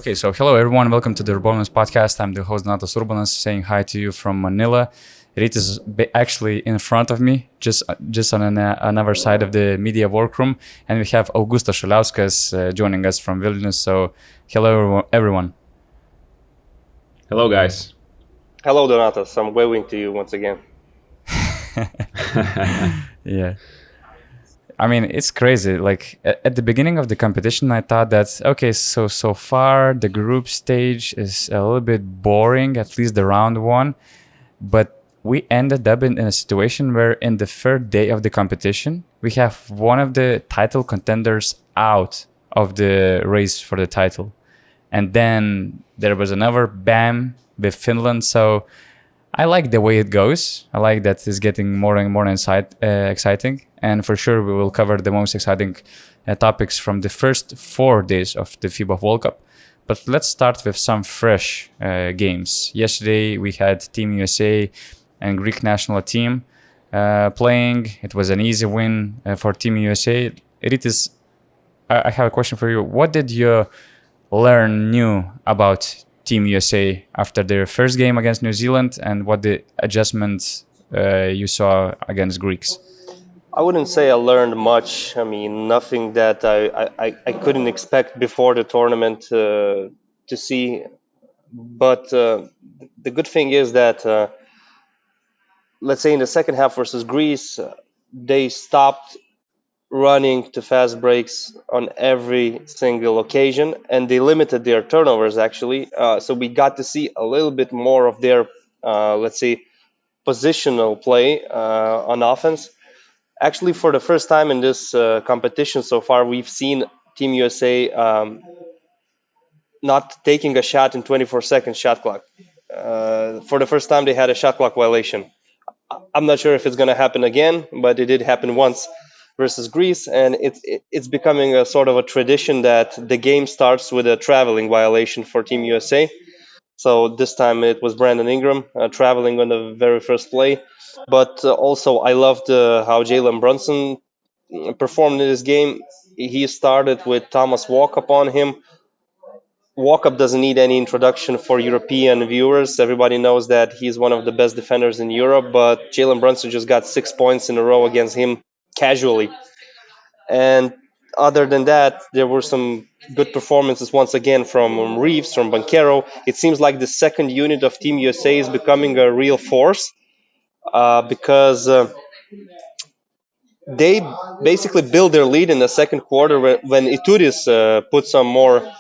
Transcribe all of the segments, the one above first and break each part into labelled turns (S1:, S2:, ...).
S1: Okay, so hello everyone, welcome to the URBONUS podcast. I'm the host Donatas URBONUS, saying hi to you from Manila. It is actually in front of me, just on another side of the media workroom, and we have Augustas Šuliauskas joining us from Vilnius. So hello everyone.
S2: Hello, guys.
S3: Hello, Donatas. I'm waving to you once again.
S1: Yeah. I mean, it's crazy. Like at the beginning of the competition, I thought that, okay, so far the group stage is a little bit boring, at least the round one. But we ended up in a situation where in the third day of the competition, we have one of the title contenders out of the race for the title. And then there was another bam with Finland. So I like the way it goes. I like that it's getting more and more exciting. And for sure, we will cover the most exciting topics from the first 4 days of the FIBA World Cup. But let's start with some fresh games. Yesterday, we had Team USA and Greek national team playing. It was an easy win for Team USA. Rytis, I have a question for you. What did you learn new about Team USA after their first game against New Zealand, and what the adjustments you saw against Greeks?
S3: I wouldn't say I learned much. I mean, nothing that I couldn't expect before the tournament to see. But the good thing is that, let's say in the second half versus Greece, they stopped running to fast breaks on every single occasion, and they limited their turnovers actually. So we got to see a little bit more of their, let's say, positional play on offense. Actually, for the first time in this competition so far, we've seen Team USA not taking a shot in 24-second shot clock. For the first time, they had a shot clock violation. I'm not sure if it's going to happen again, but it did happen once versus Greece, and it's becoming a sort of a tradition that the game starts with a traveling violation for Team USA. So this time it was Brandon Ingram traveling on the very first play. But also, I loved how Jalen Brunson performed in this game. He started with Thomas Walkup on him. Walkup doesn't need any introduction for European viewers. Everybody knows that he's one of the best defenders in Europe, but Jalen Brunson just got 6 points in a row against him casually. And other than that, there were some good performances once again from Reeves, from Banchero. It seems like the second unit of Team USA is becoming a real force because they basically built their lead in the second quarter when Ituris put some more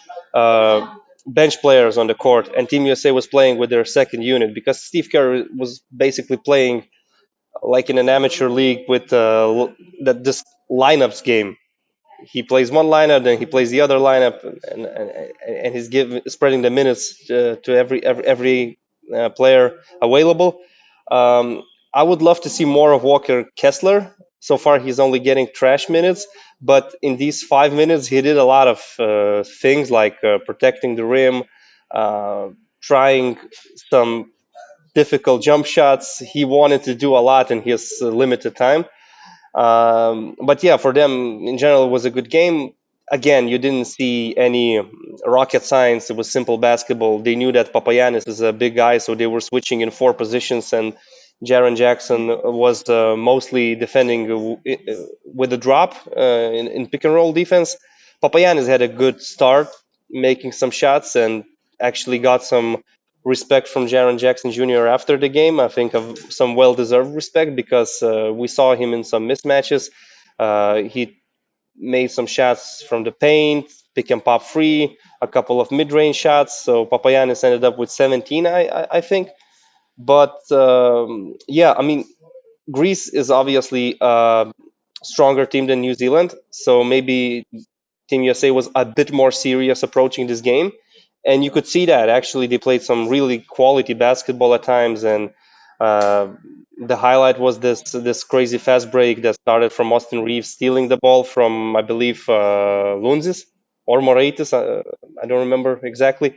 S3: bench players on the court, and Team USA was playing with their second unit because Steve Kerr was basically playing like in an amateur league with this lineups game. He plays one lineup, then he plays the other lineup, and he's spreading the minutes to every player available. I would love to see more of Walker Kessler. So far, he's only getting trash minutes, but in these 5 minutes, he did a lot of things like protecting the rim, trying some difficult jump shots. He wanted to do a lot in his limited time. But yeah, for them in general, it was a good game. Again, you didn't see any rocket science. It was simple basketball. They knew that Papagiannis is a big guy, so they were switching in four positions, and Jaren Jackson was mostly defending with a drop in pick and roll defense. Papagiannis had a good start, making some shots, and actually got some respect from Jaren Jackson Jr. after the game. I think of some well-deserved respect because we saw him in some mismatches. He made some shots from the paint, pick and pop free, a couple of mid-range shots. So Papagiannis ended up with 17, I think. But yeah, I mean, Greece is obviously a stronger team than New Zealand. So maybe Team USA was a bit more serious approaching this game. And you could see that actually they played some really quality basketball at times. And the highlight was this crazy fast break that started from Austin Reeves stealing the ball from, I believe, Lunzis or Moraitis. I don't remember exactly.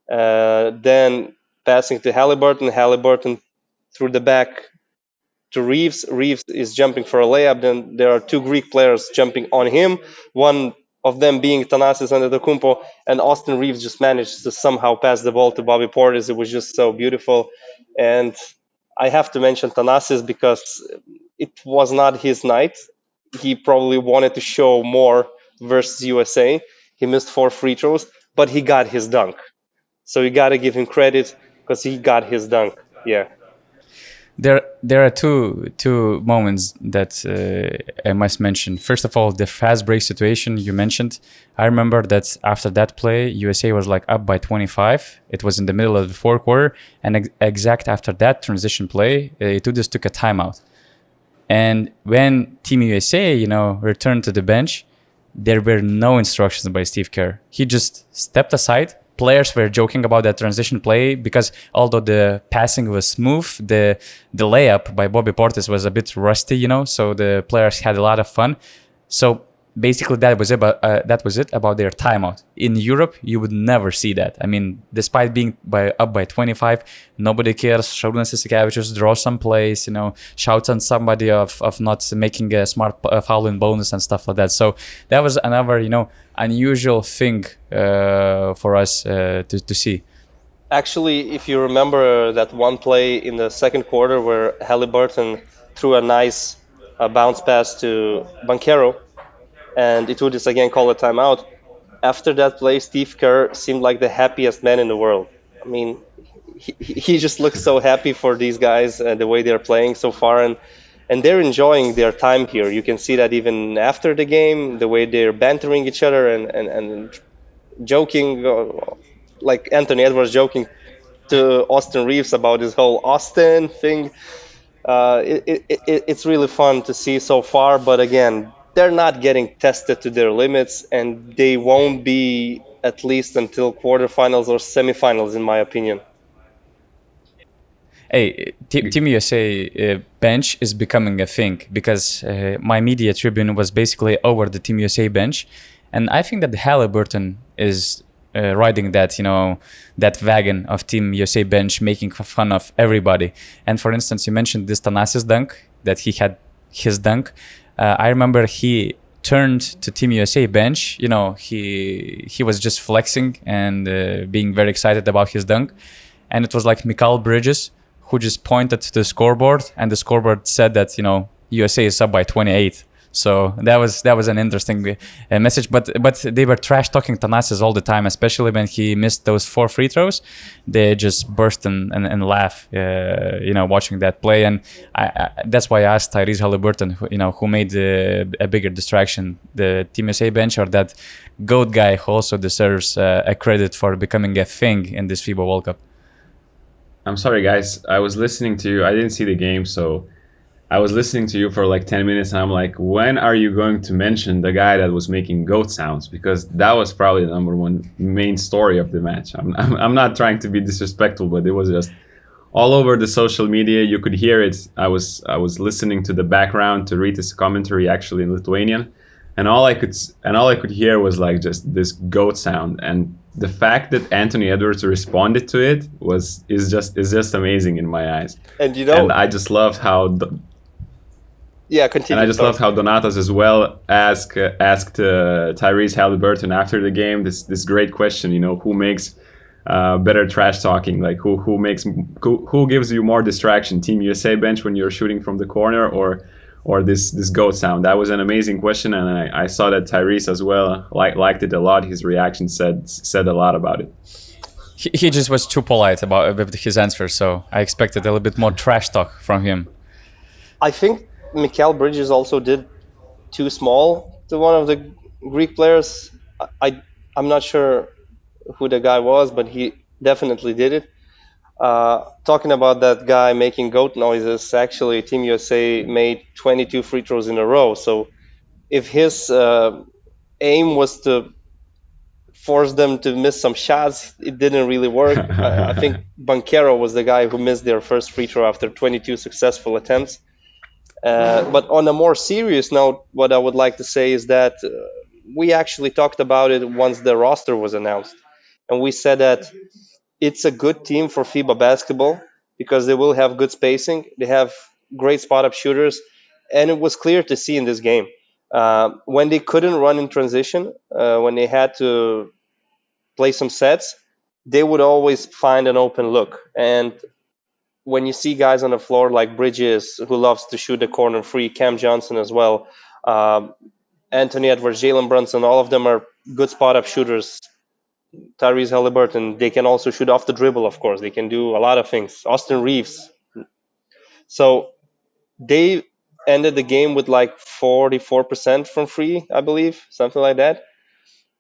S3: Then passing to Halliburton. Halliburton through the back to Reeves. Reeves is jumping for a layup. Then there are two Greek players jumping on him. One of them being Thanasis Antetokounmpo, and Austin Reeves just managed to somehow pass the ball to Bobby Portis. It was just so beautiful. And I have to mention Thanasis because it was not his night. He probably wanted to show more versus USA. He missed 4 free throws, but he got his dunk. So you got to give him credit because he got his dunk. Yeah.
S1: There are two moments that I must mention. First of all, the fast break situation you mentioned. I remember that after that play, USA was like up by 25. It was in the middle of the fourth quarter, and exact after that transition play, Itudis took a timeout. And when Team USA, returned to the bench, there were no instructions by Steve Kerr. He just stepped aside. Players were joking about that transition play because although the passing was smooth, the layup by Bobby Portis was a bit rusty, so the players had a lot of fun. So basically that was it about their timeout. In Europe, you would never see that. I mean, despite being up by 25, nobody cares. Šarūnas Jasikevičius draws some plays, shouts on somebody of not making a smart foul in bonus and stuff like that. So that was another, unusual thing for us to see.
S3: Actually, if you remember that one play in the second quarter where Halliburton threw a nice bounce pass to Banchero, and Itudis again called a timeout. After that play, Steve Kerr seemed like the happiest man in the world. I mean, he just looks so happy for these guys and the way they're playing so far, and they're enjoying their time here. You can see that even after the game, the way they're bantering each other and joking, like Anthony Edwards joking to Austin Reeves about this whole Austin thing. It's really fun to see so far, but again, they're not getting tested to their limits, and they won't be at least until quarterfinals or semifinals, in my opinion.
S1: Hey, Team USA bench is becoming a thing because my media tribune was basically over the Team USA bench, and I think that Halliburton is riding that, that wagon of Team USA bench, making fun of everybody. And for instance, you mentioned this Thanasis dunk, that he had his dunk. I remember he turned to Team USA bench. He was just flexing and being very excited about his dunk. And it was like Mikal Bridges, who just pointed to the scoreboard, and the scoreboard said that, USA is up by 28. So that was an interesting message, but they were trash talking Thanasis all the time, especially when he missed those 4 free throws. They just burst and laugh, watching that play, and that's why I asked Tyrese Halliburton, who made a bigger distraction, the Team USA bench or that GOAT guy who also deserves a credit for becoming a thing in this FIBA World Cup.
S2: I'm sorry, guys. I was listening to you. I didn't see the game, so I was listening to you for like 10 minutes, and I'm like, when are you going to mention the guy that was making goat sounds? Because that was probably the number one main story of the match. I'm not trying to be disrespectful, but it was just all over the social media. You could hear it. I was listening to the background to read this commentary actually in Lithuanian, and all I could hear was like just this goat sound. And the fact that Anthony Edwards responded to it is just amazing in my eyes. And I just loved how.
S3: Yeah, continue.
S2: And I just loved how Donatas as well asked Tyrese Halliburton after the game this great question. Who makes better trash talking? Like who gives you more distraction? Team USA bench when you're shooting from the corner, or this goat sound? That was an amazing question, and I saw that Tyrese as well liked it a lot. His reaction said a lot about it.
S1: He just was too polite with his answer, so I expected a little bit more trash talk from him.
S3: I think Mikal Bridges also did too small to one of the Greek players. I'm not sure who the guy was, but he definitely did it. Talking about that guy making goat noises, actually Team USA made 22 free throws in a row. So if his aim was to force them to miss some shots, it didn't really work. I think Banchero was the guy who missed their first free throw after 22 successful attempts. But on a more serious note, what I would like to say is that we actually talked about it once the roster was announced. And we said that it's a good team for FIBA basketball because they will have good spacing. They have great spot-up shooters. And it was clear to see in this game. When they couldn't run in transition, when they had to play some sets, they would always find an open look. And when you see guys on the floor like Bridges, who loves to shoot the corner free, Cam Johnson as well, um, Anthony Edwards, Jalen Brunson, all of them are good spot up shooters. Tyrese Halliburton, they can also shoot off the dribble, of course. They can do a lot of things. Austin Reeves. So they ended the game with like 44% from free, I believe, something like that.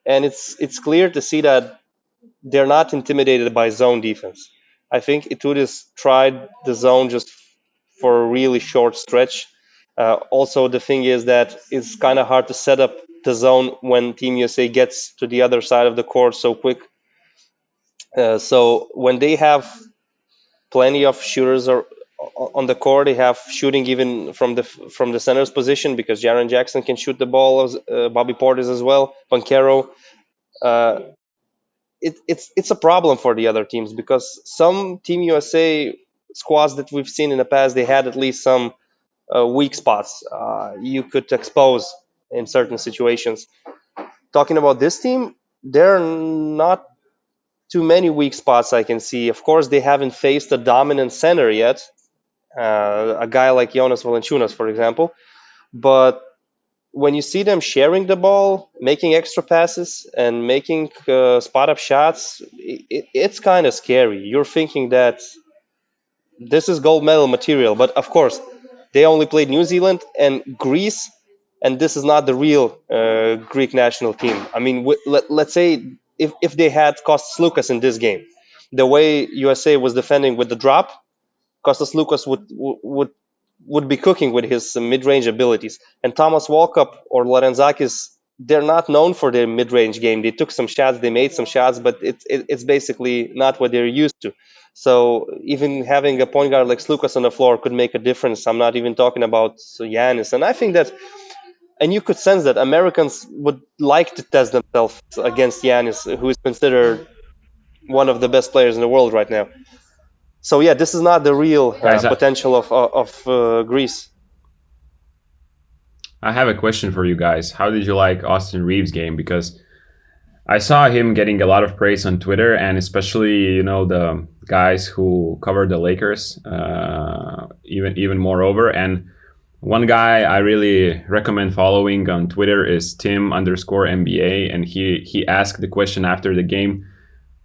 S3: And it's clear to see that they're not intimidated by zone defense. I think Itudis tried the zone just for a really short stretch. Also, the thing is that it's kind of hard to set up the zone when Team USA gets to the other side of the court so quick. So when they have plenty of shooters on the court, they have shooting even from the center's position because Jaren Jackson can shoot the ball, Bobby Portis as well, Banchero. Uh, it's a problem for the other teams because some Team USA squads that we've seen in the past, they had at least some weak spots you could expose in certain situations. Talking about this team, there are not too many weak spots I can see. Of course, they haven't faced a dominant center yet, a guy like Jonas Valanciunas, for example. But when you see them sharing the ball, making extra passes, and making spot up shots, it's kind of scary. You're thinking that this is gold medal material, but of course, they only played New Zealand and Greece, and this is not the real Greek national team. I mean, let's say if they had Kostas Lukas in this game, the way USA was defending with the drop, Kostas Lukas would be cooking with his mid-range abilities. And Thomas Walkup or Lorenzakis, they're not known for their mid-range game. They took some shots, they made some shots, but it's basically not what they're used to. So even having a point guard like Lucas on the floor could make a difference. I'm not even talking about Giannis. And I think that, and you could sense that Americans would like to test themselves against Giannis, who is considered one of the best players in the world right now. So yeah, this is not the real
S2: Guys,
S3: potential of Greece.
S2: I have a question for you guys. How did you like Austin Reeves' game? Because I saw him getting a lot of praise on Twitter, and especially the guys who covered the Lakers, even moreover. And one guy I really recommend following on Twitter is Tim_NBA, and he asked the question after the game.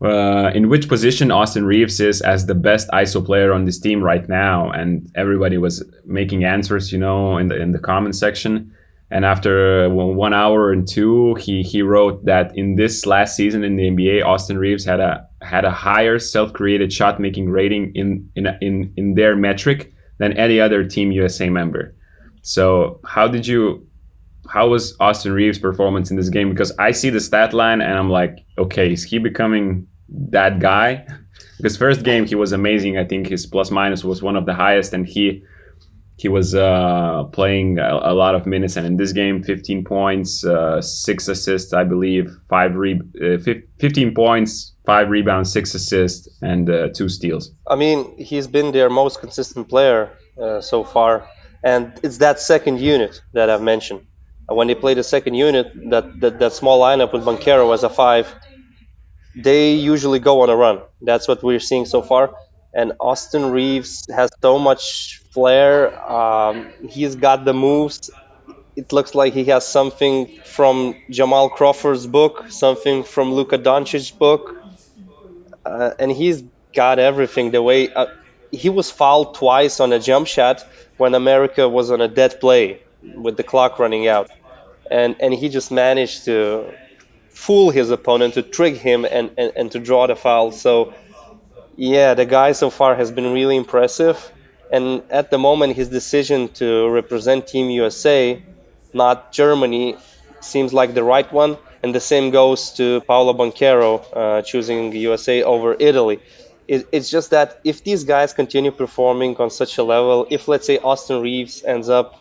S2: In which position Austin Reeves is as the best ISO player on this team right now, and everybody was making answers, in the comment section. And after 1 hour and two, he wrote that in this last season in the NBA, Austin Reeves had a higher self-created shot making rating in their metric than any other Team USA member. So how was Austin Reeves' performance in this game? Because I see the stat line and I'm like, okay, is he becoming that guy? Because first game he was amazing. I think his plus minus was one of the highest, and he was playing a lot of minutes. And in this game, 15 points, 6 assists, I believe, 15 points, 5 rebounds, 6 assists, and 2 steals.
S3: I mean, he's been their most consistent player so far, and it's that second unit that I've mentioned. When they play the second unit, that small lineup with Banchero as a 5, they usually go on a run. That's what we're seeing so far. And Austin Reeves has so much flair. He's got the moves. It looks like he has something from Jamal Crawford's book, something from Luka Doncic's book, and he's got everything. The way he was fouled twice on a jump shot when America was on a dead play with the clock running out, and he just managed to fool his opponent, to trick him, and to draw the foul. So yeah, the guy so far has been really impressive. And at the moment, his decision to represent Team USA, not Germany, seems like the right one. And the same goes to Paolo Banchero choosing USA over Italy. It's just that if these guys continue performing on such a level, if let's say Austin Reeves ends up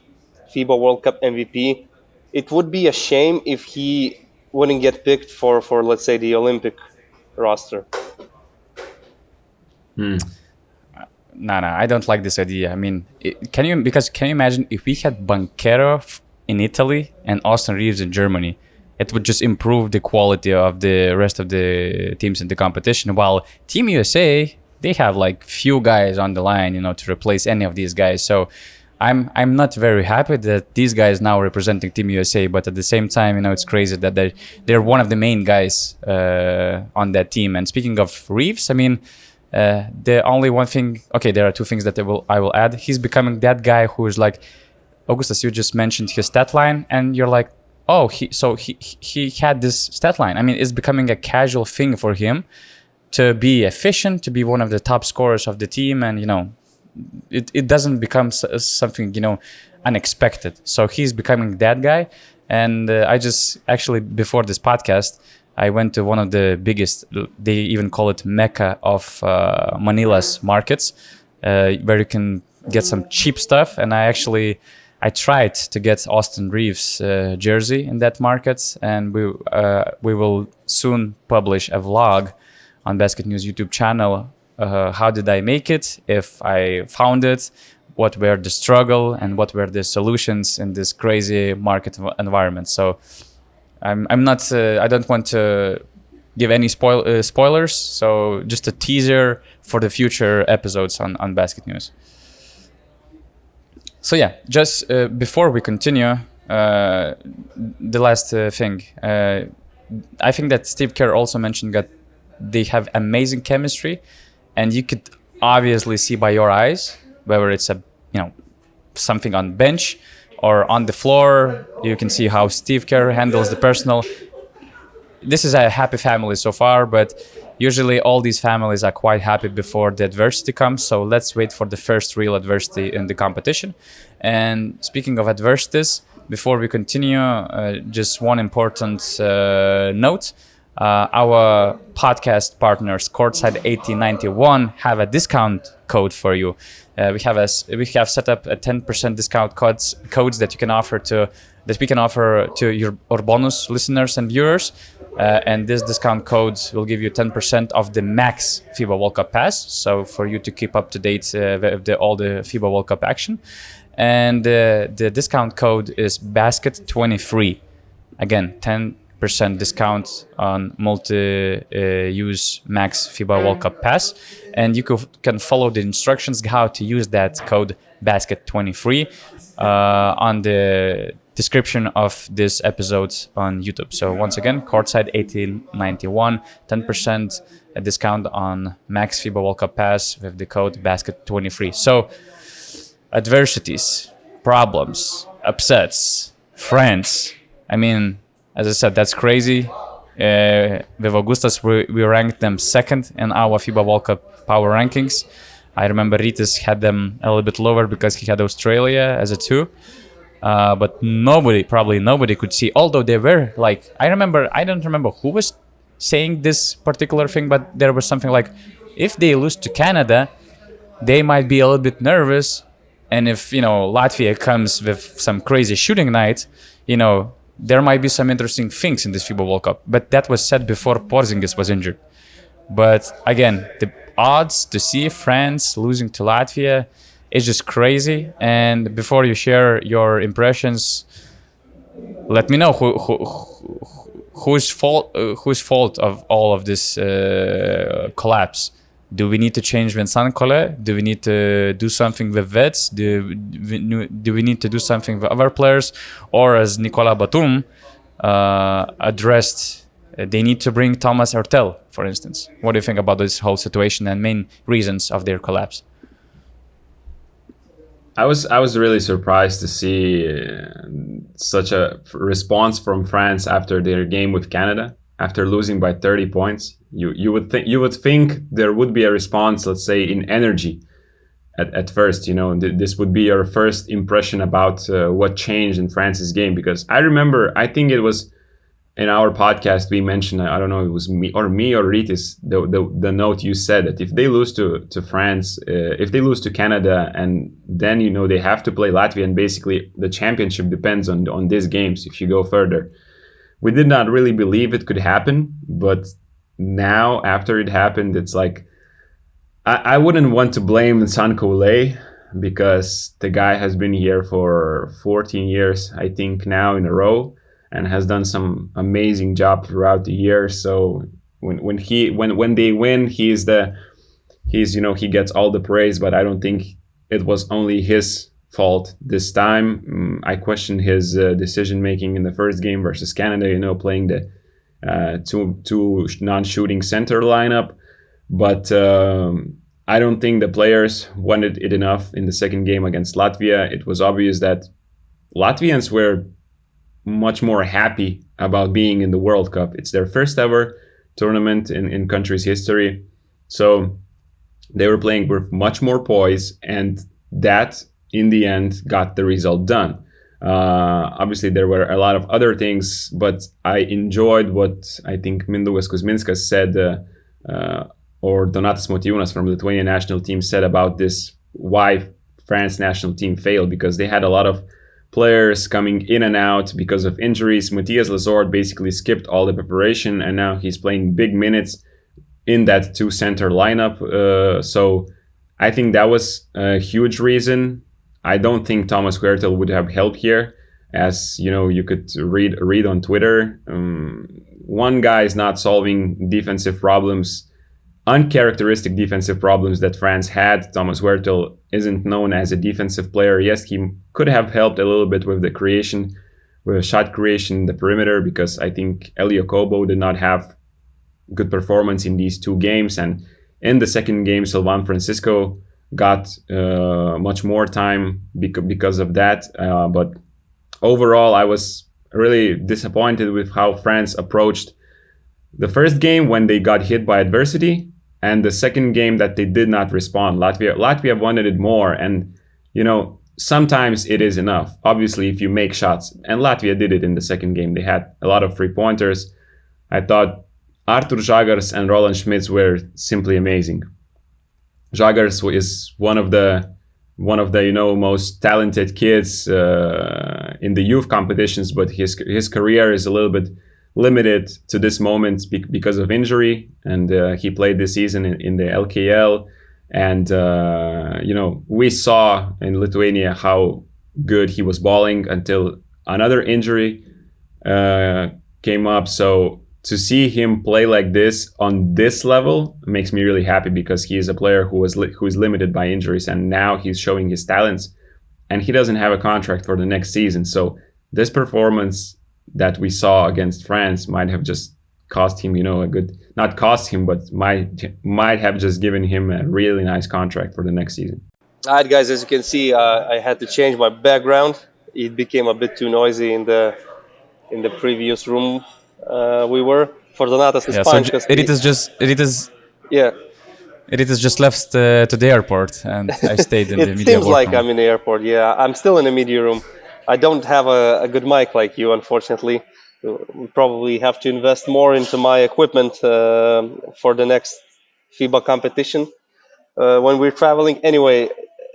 S3: FIBA World Cup MVP, it would be a shame if he wouldn't get picked for let's say the Olympic roster.
S1: No, I don't like this idea. I mean, can you imagine if we had Banchero in Italy and Austin Reeves in Germany. It would just improve the quality of the rest of the teams in the competition. While Team USA, they have like few guys on the line, to replace any of these guys. So I'm not very happy that these guys now representing Team USA, but at the same time, it's crazy that they're one of the main guys on that team. And speaking of Reeves, I mean, the only one thing, okay, there are two things that I will add. He's becoming that guy who is like, Augustas, you just mentioned his stat line, and you're like, oh, he had this stat line. I mean, it's becoming a casual thing for him to be efficient, to be one of the top scorers of the team, and it doesn't become something unexpected. So he's becoming that guy. And I just actually, before this podcast, I went to one of the biggest, they even call it Mecca of Manila's markets, where you can get some cheap stuff. And I tried to get Austin Reeves jersey in that market, and we will soon publish a vlog on BasketNews YouTube channel. How did I make it? If I found it, what were the struggle and what were the solutions in this crazy market environment? So I'm not. I don't want to give any spoilers. So just a teaser for the future episodes on BasketNews. So yeah, just before we continue, the last thing. I think that Steve Kerr also mentioned that they have amazing chemistry. And you could obviously see by your eyes, whether it's something on bench or on the floor, you can see how Steve Kerr handles the personal. This is a happy family so far, but usually all these families are quite happy before the adversity comes. So let's wait for the first real adversity in the competition. And speaking of adversities, before we continue, just one important note. Our podcast partners, Courtside 1891, have a discount code for you. We have set up a 10% discount codes that we can offer to your URBONUS listeners and viewers. And this discount code will give you 10% of the max FIBA World Cup pass. So for you to keep up to date with all the FIBA World Cup action. And the discount code is BASKET23. Again, 10% discount on multi-use max FIBA World Cup pass, and you can follow the instructions how to use that code BASKET23 on the description of this episode on YouTube. So once again, Courtside 1891, 10% discount on max FIBA World Cup pass with the code BASKET23. So adversities, problems, upsets, friends. I mean, as I said, that's crazy. With Augustas, we ranked them second in our FIBA World Cup power rankings. I remember Rytis had them a little bit lower because he had Australia as a 2. But probably nobody could see. Although they were like, I don't remember who was saying this particular thing, but there was something like, if they lose to Canada, they might be a little bit nervous. And if, Latvia comes with some crazy shooting night, there might be some interesting things in this FIBA World Cup. But that was said before Porzingis was injured. But again, the odds to see France losing to Latvia is just crazy. And before you share your impressions, let me know whose fault of all of this collapse. Do we need to change Vincent Collet? Do we need to do something with vets? Do we need to do something with other players? Or as Nicolas Batum addressed, they need to bring Thomas Hurtel, for instance. What do you think about this whole situation and main reasons of their collapse?
S2: I was really surprised to see such a response from France after their game with Canada, after losing by 30 points. You would think there would be a response, let's say, in energy at first. This would be your first impression about what changed in France's game, because I think it was in our podcast we mentioned, I don't know, it was me or Rytis, the note you said that if they lose to France, if they lose to Canada, and then they have to play Latvia, and basically the championship depends on these games if you go further. We did not really believe it could happen, but now after it happened, it's like I wouldn't want to blame Vincent Collet because the guy has been here for 14 years, I think, now in a row, and has done some amazing job throughout the year. So when they win, he gets all the praise, but I don't think it was only his fault this time. I question his decision making in the first game versus Canada, playing the two non-shooting center lineup. But I don't think the players wanted it enough in the second game against Latvia. It was obvious that Latvians were much more happy about being in the World Cup. It's their first ever tournament in country's history. So they were playing with much more poise, and that in the end got the result done. Obviously, there were a lot of other things, but I enjoyed what I think Mindaugas Kuzminskas said, or Donatas Motiejūnas from Lithuanian national team said about this, why France national team failed, because they had a lot of players coming in and out because of injuries. Matthias Lazord basically skipped all the preparation, and now he's playing big minutes in that two center lineup. So I think that was a huge reason. I don't think Thomas Huertel would have helped here, as you could read on Twitter. One guy is not solving defensive problems, uncharacteristic defensive problems that France had. Thomas Huertel isn't known as a defensive player. Yes, he could have helped a little bit with the creation, with shot creation in the perimeter, because I think Elio Kobo did not have good performance in these two games. And in the second game, Sylvain Francisco got much more time because of that. But overall, I was really disappointed with how France approached the first game when they got hit by adversity, and the second game that they did not respond. Latvia wanted it more, and sometimes it is enough, obviously, if you make shots. And Latvia did it in the second game. They had a lot of three-pointers. I thought Artur Žagars and Roland Schmitz were simply amazing. Žagars is one of the most talented kids in the youth competitions, but his career is a little bit limited to this moment because of injury, and he played this season in the LKL, and we saw in Lithuania how good he was balling until another injury came up. So to see him play like this on this level makes me really happy, because he is a player who is limited by injuries, and now he's showing his talents, and he doesn't have a contract for the next season. So this performance that we saw against France might have just cost him, not cost him, but might have just given him a really nice contract for the next season.
S3: All right, guys, as you can see, I had to change my background. It became a bit too noisy in the previous room we were. For Donatas, it's fine.
S1: So it is just left to the airport, and I stayed in the media room.
S3: It seems like I'm in the airport. Yeah, I'm still in the media room. I don't have a good mic like you, unfortunately. We probably have to invest more into my equipment for the next FIBA competition when we're traveling. Anyway,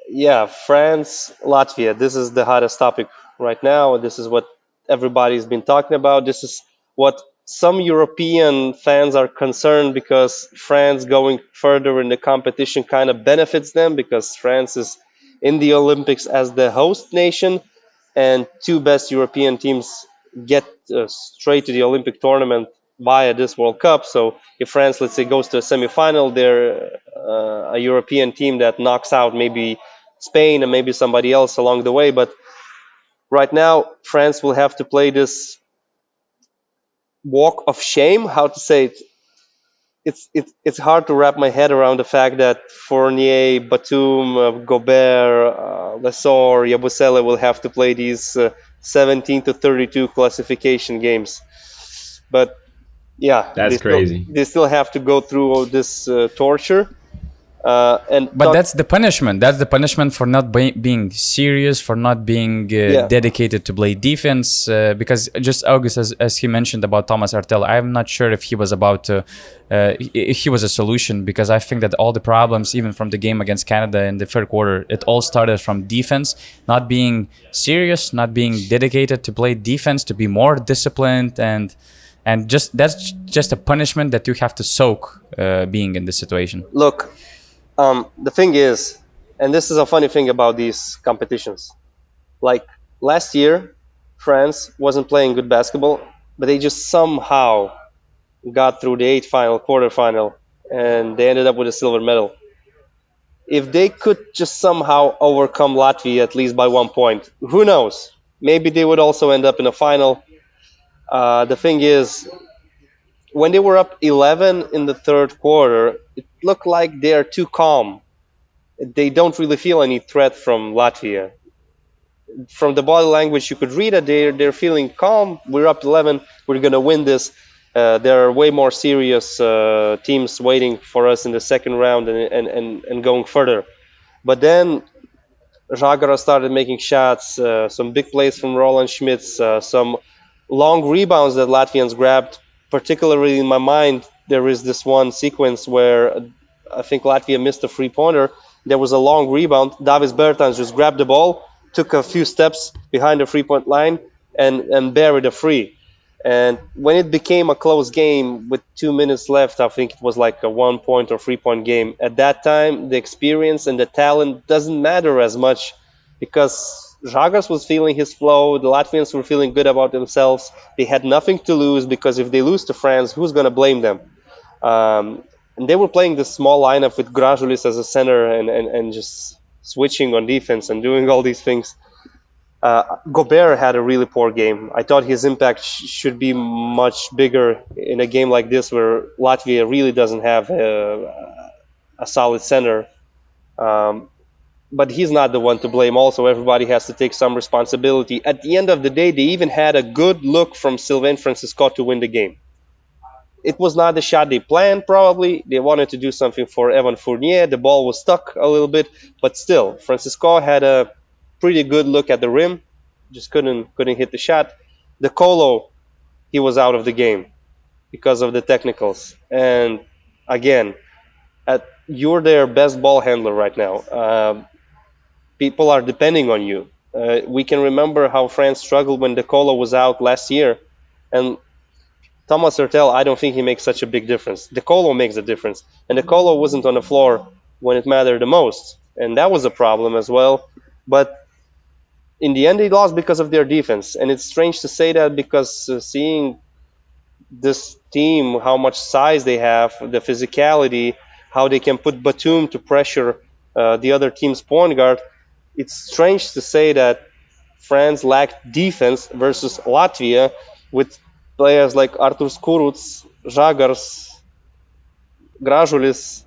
S3: yeah, France, Latvia. This is the hottest topic right now. This is what everybody's been talking about. This is what some European fans are concerned, because France going further in the competition kind of benefits them, because France is in the Olympics as the host nation, and two best European teams get straight to the Olympic tournament via this World Cup. So if France, let's say, goes to a semifinal, they're a European team that knocks out maybe Spain and maybe somebody else along the way. But right now, France will have to play this walk of shame. How to say it? It's hard to wrap my head around the fact that Fournier, Batum, Gobert, Lesor, Yabusele will have to play these 17 to 32 classification games. But yeah,
S2: that's crazy.
S3: They still have to go through all this torture.
S1: But that's the punishment. That's the punishment for not being serious, for not being dedicated to play defense. Because just August, as he mentioned about Thomas Hartel, I'm not sure if he was if he was a solution, because I think that all the problems, even from the game against Canada in the third quarter, it all started from defense, not being serious, not being dedicated to play defense, to be more disciplined, and that's just a punishment that you have to soak being in this situation.
S3: Look. The thing is, And this is a funny thing about these competitions. Like last year, France wasn't playing good basketball, but they just somehow got through the eighth final, quarterfinal, and they ended up with a silver medal. If they could just somehow overcome Latvia at least by 1 point, who knows? Maybe they would also end up in a final. The thing is, when they were up 11 in the third quarter, it looked like they are too calm. They don't really feel any threat from Latvia. From the body language, you could read that they're feeling calm. We're up 11. We're gonna win this. There are way more serious teams waiting for us in the second round and going further. But then Žagara started making shots, some big plays from Roland Schmitz, some long rebounds that Latvians grabbed. Particularly in my mind, there is this one sequence where I think Latvia missed a three-pointer. There was a long rebound. Davis Bertans just grabbed the ball, took a few steps behind the three-point line, and buried a free. And when it became a close game with 2 minutes left, I think it was like a 1 point or 3 point game. At that time, the experience and the talent doesn't matter as much because Žagars was feeling his flow. The Latvians were feeling good about themselves. They had nothing to lose because if they lose to France, who's going to blame them? And they were playing this small lineup with Gražulis as a center and just switching on defense and doing all these things. Gobert had a really poor game. I thought his impact should be much bigger in a game like this where Latvia really doesn't have a solid center. But he's not the one to blame. Also, everybody has to take some responsibility. At the end of the day, they even had a good look from Sylvain Francisco to win the game. It was not the shot they planned, probably. They wanted to do something for Evan Fournier. The ball was stuck a little bit. But still, Francisco had a pretty good look at the rim, just couldn't hit the shot. The Colo, he was out of the game because of the technicals. And again, you're their best ball handler right now. People are depending on you. We can remember how France struggled when the Colo was out last year, and Thomas Hurtel, I don't think he makes such a big difference. The Colo makes a difference, and the Colo wasn't on the floor when it mattered the most, and that was a problem as well. But in the end, they lost because of their defense. And it's strange to say that because seeing this team, how much size they have, the physicality, how they can put Batum to pressure the other team's point guard, it's strange to say that France lacked defense versus Latvia with players like Artur Skuruc, Žagars, Gražulis,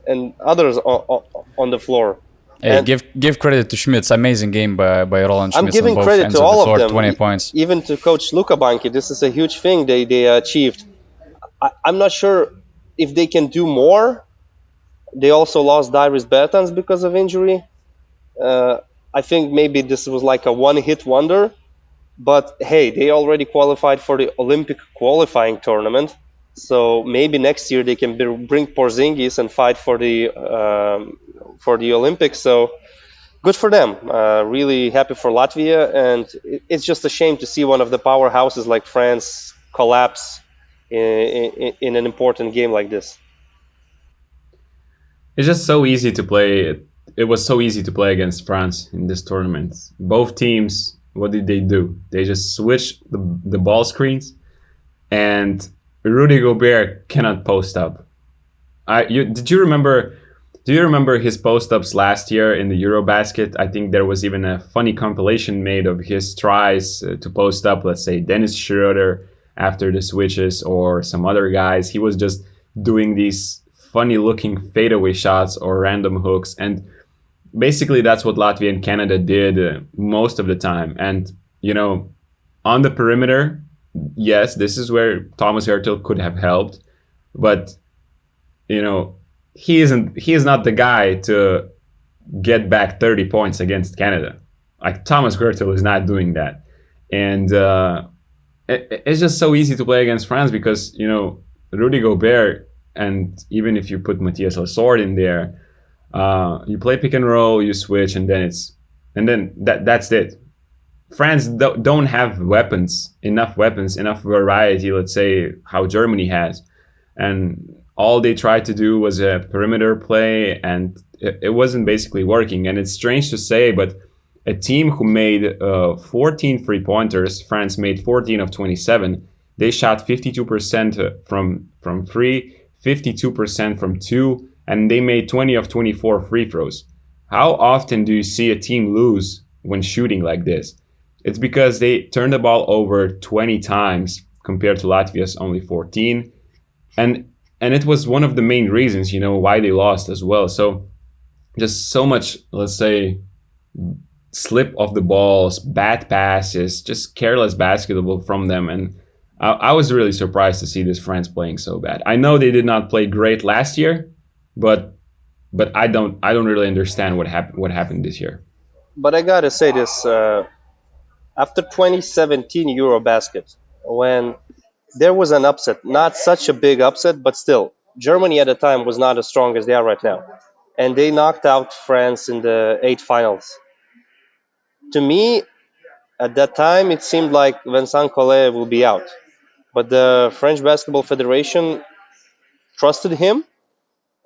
S3: and others on the floor.
S1: Hey, give credit to Schmitz. Amazing game by Roland Schmitz.
S3: I'm giving
S1: on both
S3: credit
S1: ends
S3: to
S1: of the
S3: all
S1: floor,
S3: of them.
S1: 20 points.
S3: Even to Coach Luka Banki. This is a huge thing they achieved. I'm not sure if they can do more. They also lost Davis Bertans because of injury. I think maybe this was like a one-hit wonder. But hey, they already qualified for the Olympic qualifying tournament. So maybe next year they can bring Porzingis and fight for the Olympics. So good for them. Really happy for Latvia, and it's just a shame to see one of the powerhouses like France collapse in an important game like this.
S2: It's just so easy to play. It was so easy to play against France in this tournament. Both teams, what did they do? They just switched the ball screens, and Rudy Gobert cannot post up. Do you remember his post ups last year in the Eurobasket? I think there was even a funny compilation made of his tries to post up. Let's say Dennis Schroeder after the switches or some other guys. He was just doing these funny looking fadeaway shots or random hooks, and basically that's what Latvia and Canada did most of the time. And on the perimeter, yes, this is where Thomas Hurtel could have helped, but he is not the guy to get back 30 points against Canada. Like Thomas Hurtel is not doing that, and it's just so easy to play against France because Rudy Gobert, and even if you put Matthias Lassord in there, you play pick and roll, you switch, and then that's it. France don't have enough weapons, enough variety, let's say, how Germany has. And all they tried to do was a perimeter play, and it wasn't basically working. And it's strange to say, but a team who made 14 3-pointers, France made 14 of 27. They shot 52% from three, 52% from two, and they made 20 of 24 free throws. How often do you see a team lose when shooting like this? It's because they turned the ball over 20 times compared to Latvia's only 14. And it was one of the main reasons, why they lost as well. So just so much, let's say, slip of the balls, bad passes, just careless basketball from them. And I was really surprised to see this France playing so bad. I know they did not play great last year, but I don't really understand what happened this year.
S3: But I gotta say this: after 2017 Eurobasket, when there was an upset, not such a big upset, but still, Germany at the time was not as strong as they are right now, and they knocked out France in the 8 finals. To me, at that time, it seemed like Vincent Collet will be out, but the French Basketball Federation trusted him,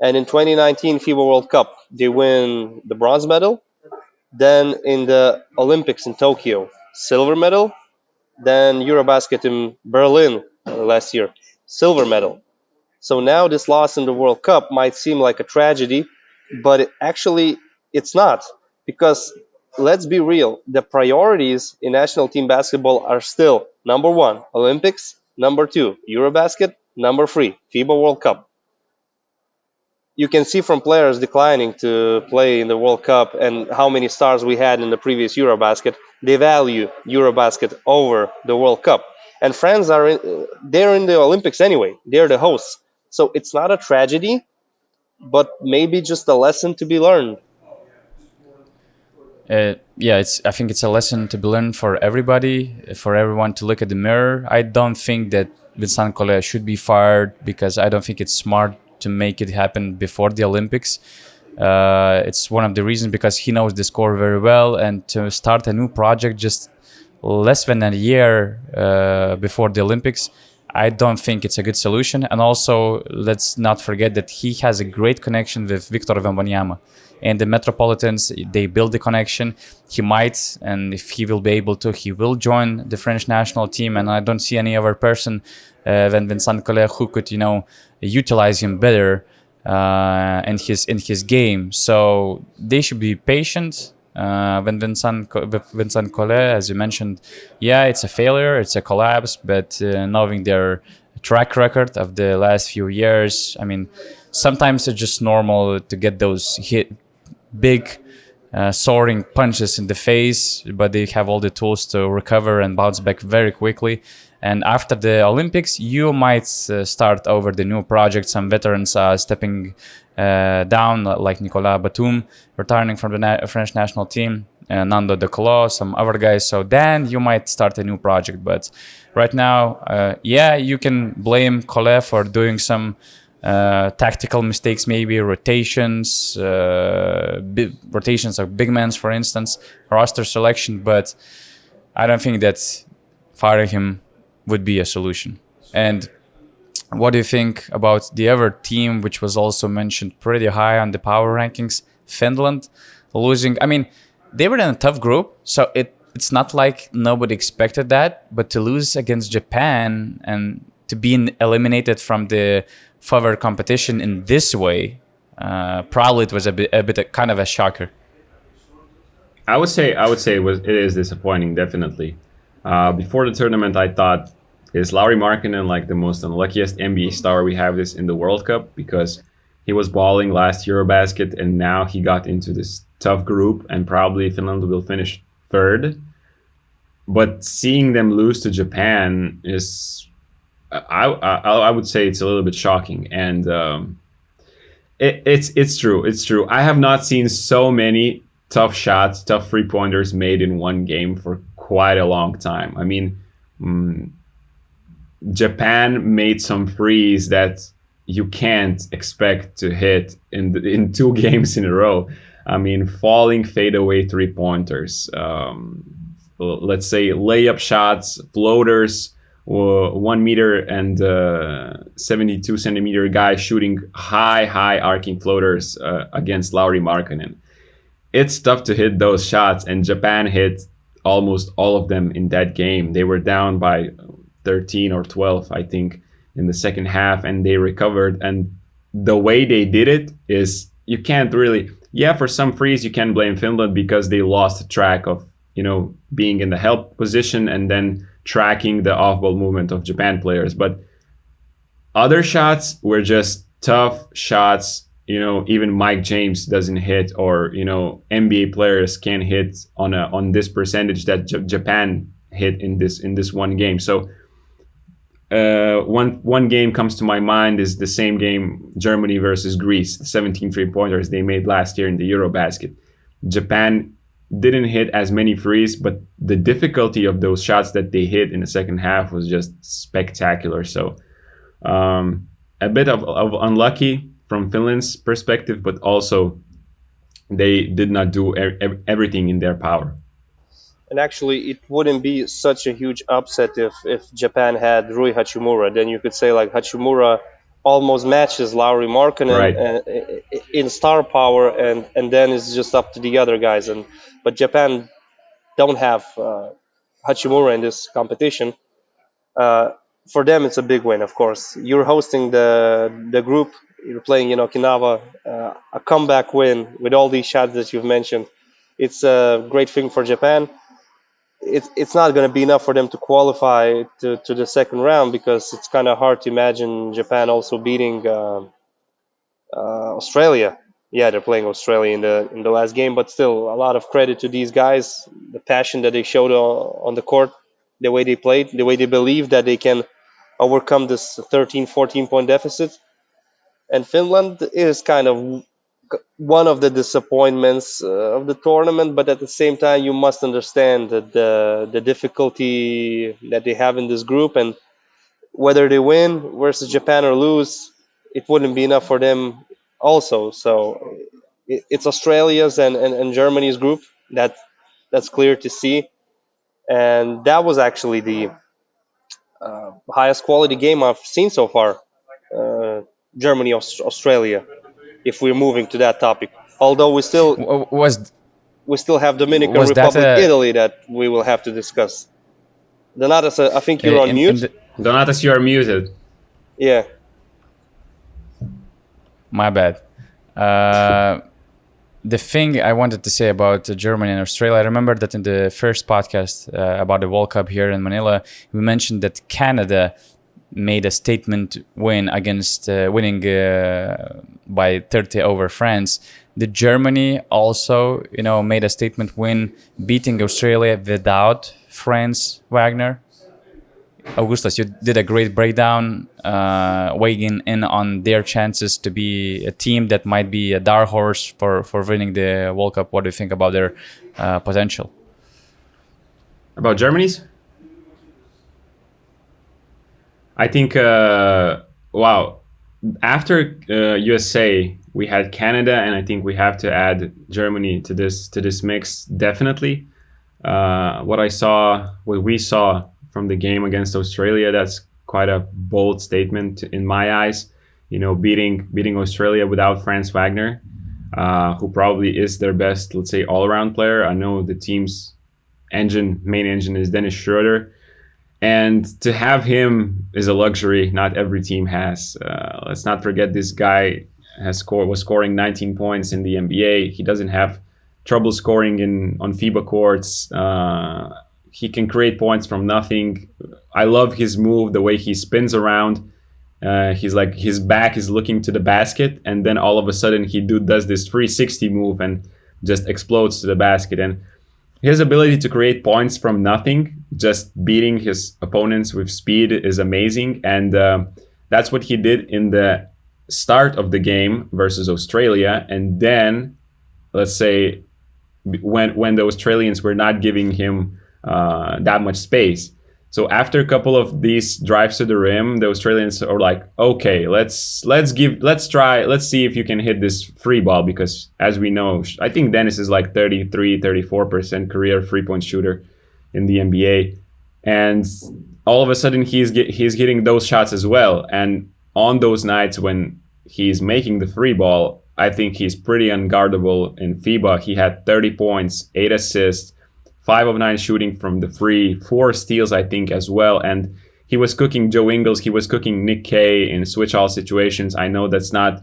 S3: and in 2019 FIBA World Cup, they win the bronze medal. Then in the Olympics in Tokyo, silver medal. Then Eurobasket in Berlin last year, silver medal. So now this loss in the World Cup might seem like a tragedy, but actually it's not, because let's be real, the priorities in national team basketball are still number one, Olympics, number two, Eurobasket, number three, FIBA World Cup. You can see from players declining to play in the World Cup and how many stars we had in the previous Eurobasket. They value Eurobasket over the World Cup. And France they're in the Olympics anyway. They're the hosts. So it's not a tragedy, but maybe just a lesson to be learned.
S1: I think it's a lesson to be learned for everybody, for everyone to look at the mirror. I don't think that Vincent Collet should be fired, because I don't think it's smart to make it happen before the Olympics. It's one of the reasons, because he knows the score very well, and to start a new project just less than a year before the Olympics, I don't think it's a good solution. And also, let's not forget that he has a great connection with Victor Wembanyama. And the Metropolitans, they build the connection. He might, and if he will be able to, he will join the French national team. And I don't see any other person than Vincent Collet who could, utilize him better in his game. So they should be patient. When Vincent Collet, as you mentioned, it's a failure, it's a collapse. But knowing their track record of the last few years, I mean, sometimes it's just normal to get those big soaring punches in the face, but they have all the tools to recover and bounce back very quickly. And after the Olympics, you might start over the new project. Some veterans are stepping down, like Nicolas Batum, retiring from the French national team, Nando De Colo, some other guys. So then you might start a new project. But right now, you can blame Collet for doing some tactical mistakes, maybe rotations of big men, for instance, roster selection. But I don't think that firing him would be a solution. And what do you think about the other team, which was also mentioned pretty high on the power rankings, Finland, losing? I mean, they were in a tough group, so it's not like nobody expected that, but to lose against Japan and to be eliminated from the further competition in this way, probably it was a bit kind of a shocker.
S2: I would say it is disappointing, definitely. Before the tournament, I thought, is Lauri Markkanen like the most unluckiest NBA star we have this in the World Cup, because he was balling last Eurobasket and now he got into this tough group and probably Finland will finish third. But seeing them lose to Japan is, I would say it's a little bit shocking. And it's true. It's true. I have not seen so many tough shots, tough 3-pointers made in one game for quite a long time. I mean, Japan made some threes that you can't expect to hit in 2 games in a row. I mean, falling fadeaway 3-pointers, let's say layup shots, floaters, 1 meter and 72 centimeter guy shooting high arcing floaters against Lauri Markkanen. It's tough to hit those shots, and Japan hit almost all of them in that game. They were down by 13 or 12, I think, in the second half, and they recovered. And the way they did it is, you can't really, for some frees you can blame Finland because they lost track of, being in the help position and then tracking the off-ball movement of Japan players. But other shots were just tough shots. Even Mike James doesn't hit, or NBA players can't hit on this percentage that Japan hit in this one game. So one game comes to my mind is the same game, Germany versus Greece, the 17 3-pointers they made last year in the Eurobasket. Japan didn't hit as many frees, but the difficulty of those shots that they hit in the second half was just spectacular. So a bit of unlucky from Finland's perspective, but also they did not do everything in their power.
S3: And actually, it wouldn't be such a huge upset if Japan had Rui Hachimura. Then you could say like Hachimura almost matches Lauri Markkanen in star power, and then it's just up to the other guys. But Japan don't have Hachimura in this competition. For them, it's a big win, of course. You're hosting the group. You're playing in Okinawa, a comeback win with all these shots that you've mentioned. It's a great thing for Japan. It's not going to be enough for them to qualify to the second round, because it's kind of hard to imagine Japan also beating Australia. Yeah, they're playing Australia in the last game, but still, a lot of credit to these guys, the passion that they showed on the court, the way they played, the way they believe that they can overcome this 13, 14-point deficit. And Finland is kind of one of the disappointments of the tournament, but at the same time, you must understand that the difficulty that they have in this group, and whether they win versus Japan or lose, it wouldn't be enough for them also. So it's Australia's and Germany's group that's clear to see, and that was actually the highest quality game I've seen so far. Germany, Australia, if we're moving to that topic. Although we still have Dominican Republic, Italy that we will have to discuss. Donatas, I think you're on mute.
S2: Donatas, you are muted.
S3: Yeah.
S1: My bad. The thing I wanted to say about Germany and Australia, I remember that in the first podcast about the World Cup here in Manila, we mentioned that Canada made a statement win against winning by 30 over France. The Germany also, made a statement win, beating Australia without Franz Wagner. Augustas, you did a great breakdown, weighing in on their chances to be a team that might be a dark horse for winning the World Cup. What do you think about their potential?
S2: About Germany's? I think, wow, after USA, we had Canada, and I think we have to add Germany to this mix, definitely. What we saw from the game against Australia, that's quite a bold statement in my eyes. Beating Australia without Franz Wagner, who probably is their best, let's say, all-around player. I know the team's main engine is Dennis Schroeder. And to have him is a luxury not every team has. Let's not forget this guy was scoring 19 points in the NBA. He doesn't have trouble scoring on FIBA courts. He can create points from nothing. I love his move, the way he spins around. He's like, his back is looking to the basket, and then all of a sudden he does this 360 move and just explodes to the basket. And his ability to create points from nothing, just beating his opponents with speed, is amazing. And that's what he did in the start of the game versus Australia. And then, let's say, when the Australians were not giving him that much space. So after a couple of these drives to the rim, the Australians are like, okay, let's see if you can hit this free ball, because as we know, I think Dennis is like 33-34% career 3-point shooter in the NBA. And all of a sudden he's hitting those shots as well. And on those nights when he's making the free ball, I think he's pretty unguardable in FIBA. He had 30 points, 8 assists, 5 of 9 shooting from the free, 4 steals, I think, as well. And he was cooking Joe Ingles. He was cooking Nick Kay in switch-all situations. I know that's not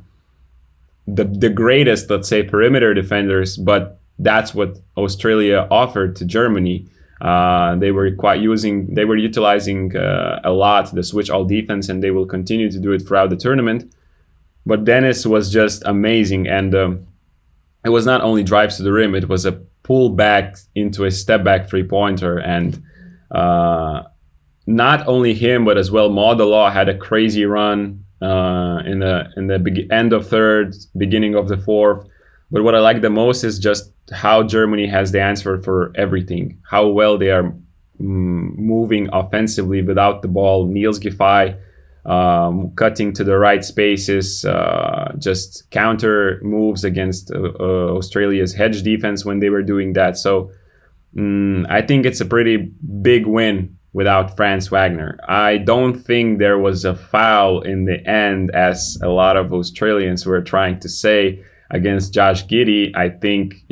S2: the greatest, let's say, perimeter defenders, but that's what Australia offered to Germany. They were utilizing a lot the switch-all defense, and they will continue to do it throughout the tournament. But Dennis was just amazing, and it was not only drives to the rim, it was a pull back into a step back three-pointer, and not only him, but as well Maud Law had a crazy run in the end of third, beginning of the fourth. But what I like the most is just how Germany has the answer for everything, how well they are moving offensively without the ball. Niels Giffey cutting to the right spaces, just counter moves against Australia's hedge defense when they were doing that. So I think it's a pretty big win without Franz Wagner. I don't think there was a foul in the end, as a lot of Australians were trying to say, against Josh Giddey. I think,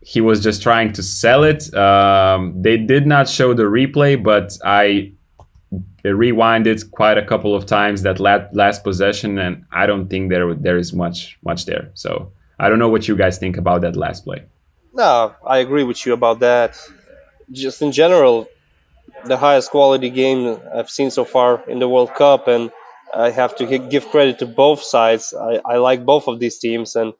S2: he was just trying to sell it. They did not show the replay, but I rewinded quite a couple of times that last possession, and I don't think there is much there. So I don't know what you guys think about that last play.
S3: No, I agree with you about that. Just in general, the highest quality game I've seen so far in the World Cup, and I have to give credit to both sides. I like both of these teams, and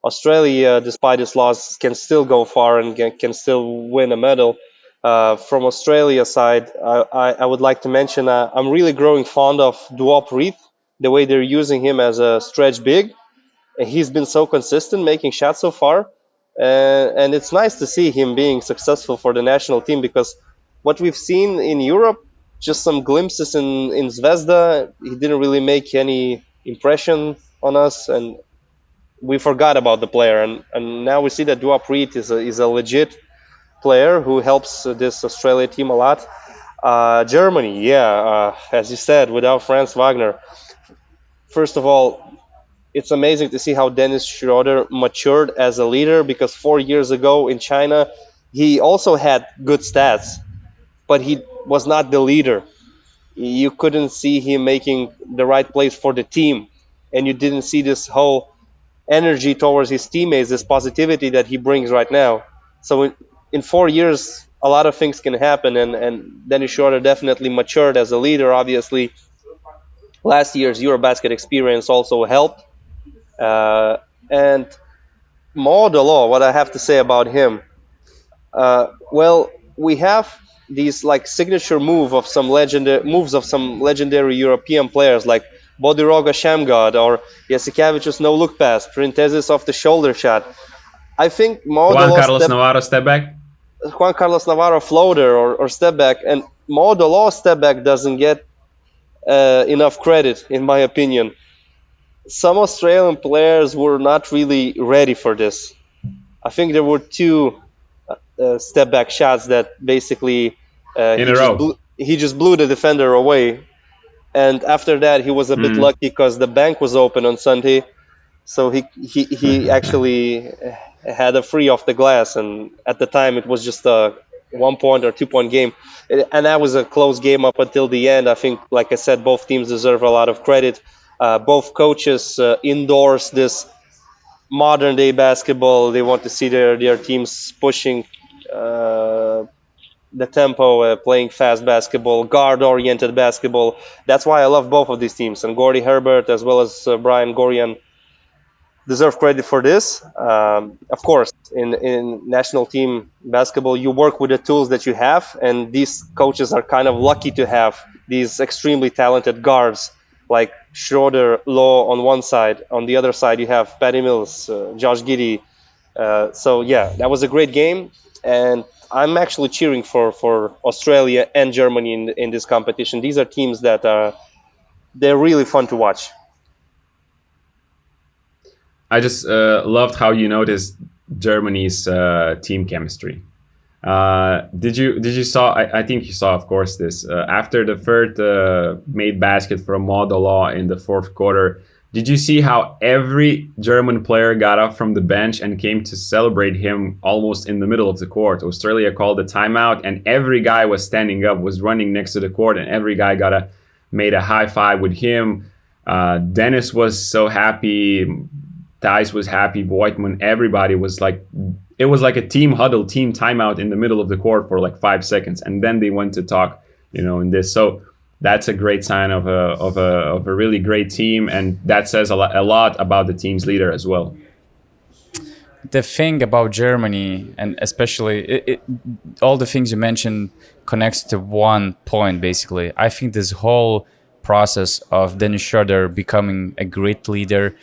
S3: Australia, despite its loss, can still go far and can still win a medal. From Australia's side, I would like to mention I'm really growing fond of Duop Reith, the way they're using him as a stretch big. And he's been so consistent making shots so far. And it's nice to see him being successful for the national team, because what we've seen in Europe, just some glimpses in Zvezda, he didn't really make any impression on us, and we forgot about the player. And now we see that Duop Reith is a legit player who helps this Australia team a lot. Germany, as you said, without Franz Wagner. First of all, it's amazing to see how Dennis Schroeder matured as a leader, because 4 years ago in China, he also had good stats, but he was not the leader. You couldn't see him making the right plays for the team, and you didn't see this whole energy towards his teammates, this positivity that he brings right now. So in 4 years, a lot of things can happen, and Dennis Schroeder definitely matured as a leader. Obviously, last year's Eurobasket experience also helped. And Maud Law, what I have to say about him, well, we have these like signature moves of some legendary European players like Bodiroga Shamgod or Jasikevicius no look pass, Printezis off the shoulder shot. I think
S2: Juan Carlos Navarro step back.
S3: Juan Carlos Navarro floater or step back, and Maud Law step back doesn't get enough credit, in my opinion. Some Australian players were not really ready for this. I think there were 2 step back shots that basically he just blew the defender away, and after that he was a bit lucky because the bank was open on Sunday, so he actually had a free off the glass, and at the time it was just a 1 point or 2 point game, and that was a close game up until the end. I think, like I said, both teams deserve a lot of credit. Both coaches endorse this modern day basketball. They want to see their teams pushing the tempo, playing fast basketball, guard-oriented basketball. That's why I love both of these teams. And Gordy Herbert as well as Brian Gorian deserve credit for this. Of course, in national team basketball, you work with the tools that you have, and these coaches are kind of lucky to have these extremely talented guards like Schroeder, Law on one side. On the other side, you have Patty Mills, Josh Giddey. So yeah, that was a great game, and I'm actually cheering for Australia and Germany in this competition. These are teams that they're really fun to watch.
S2: I just loved how you noticed Germany's team chemistry. Did you saw? I think you saw, of course, this after the third made basket from Law in the fourth quarter. Did you see how every German player got up from the bench and came to celebrate him almost in the middle of the court? Australia called a timeout, and every guy was standing up, was running next to the court, and every guy made a high five with him. Dennis was so happy. Thijs was happy. Voigtman, everybody was like, it was like a team huddle, team timeout in the middle of the court for like 5 seconds, and then they went to talk, in this. So that's a great sign of a really great team, and that says a lot about the team's leader as well.
S1: The thing about Germany, and especially all the things you mentioned, connects to one point. Basically, I think this whole process of Dennis Schroeder becoming a great leader,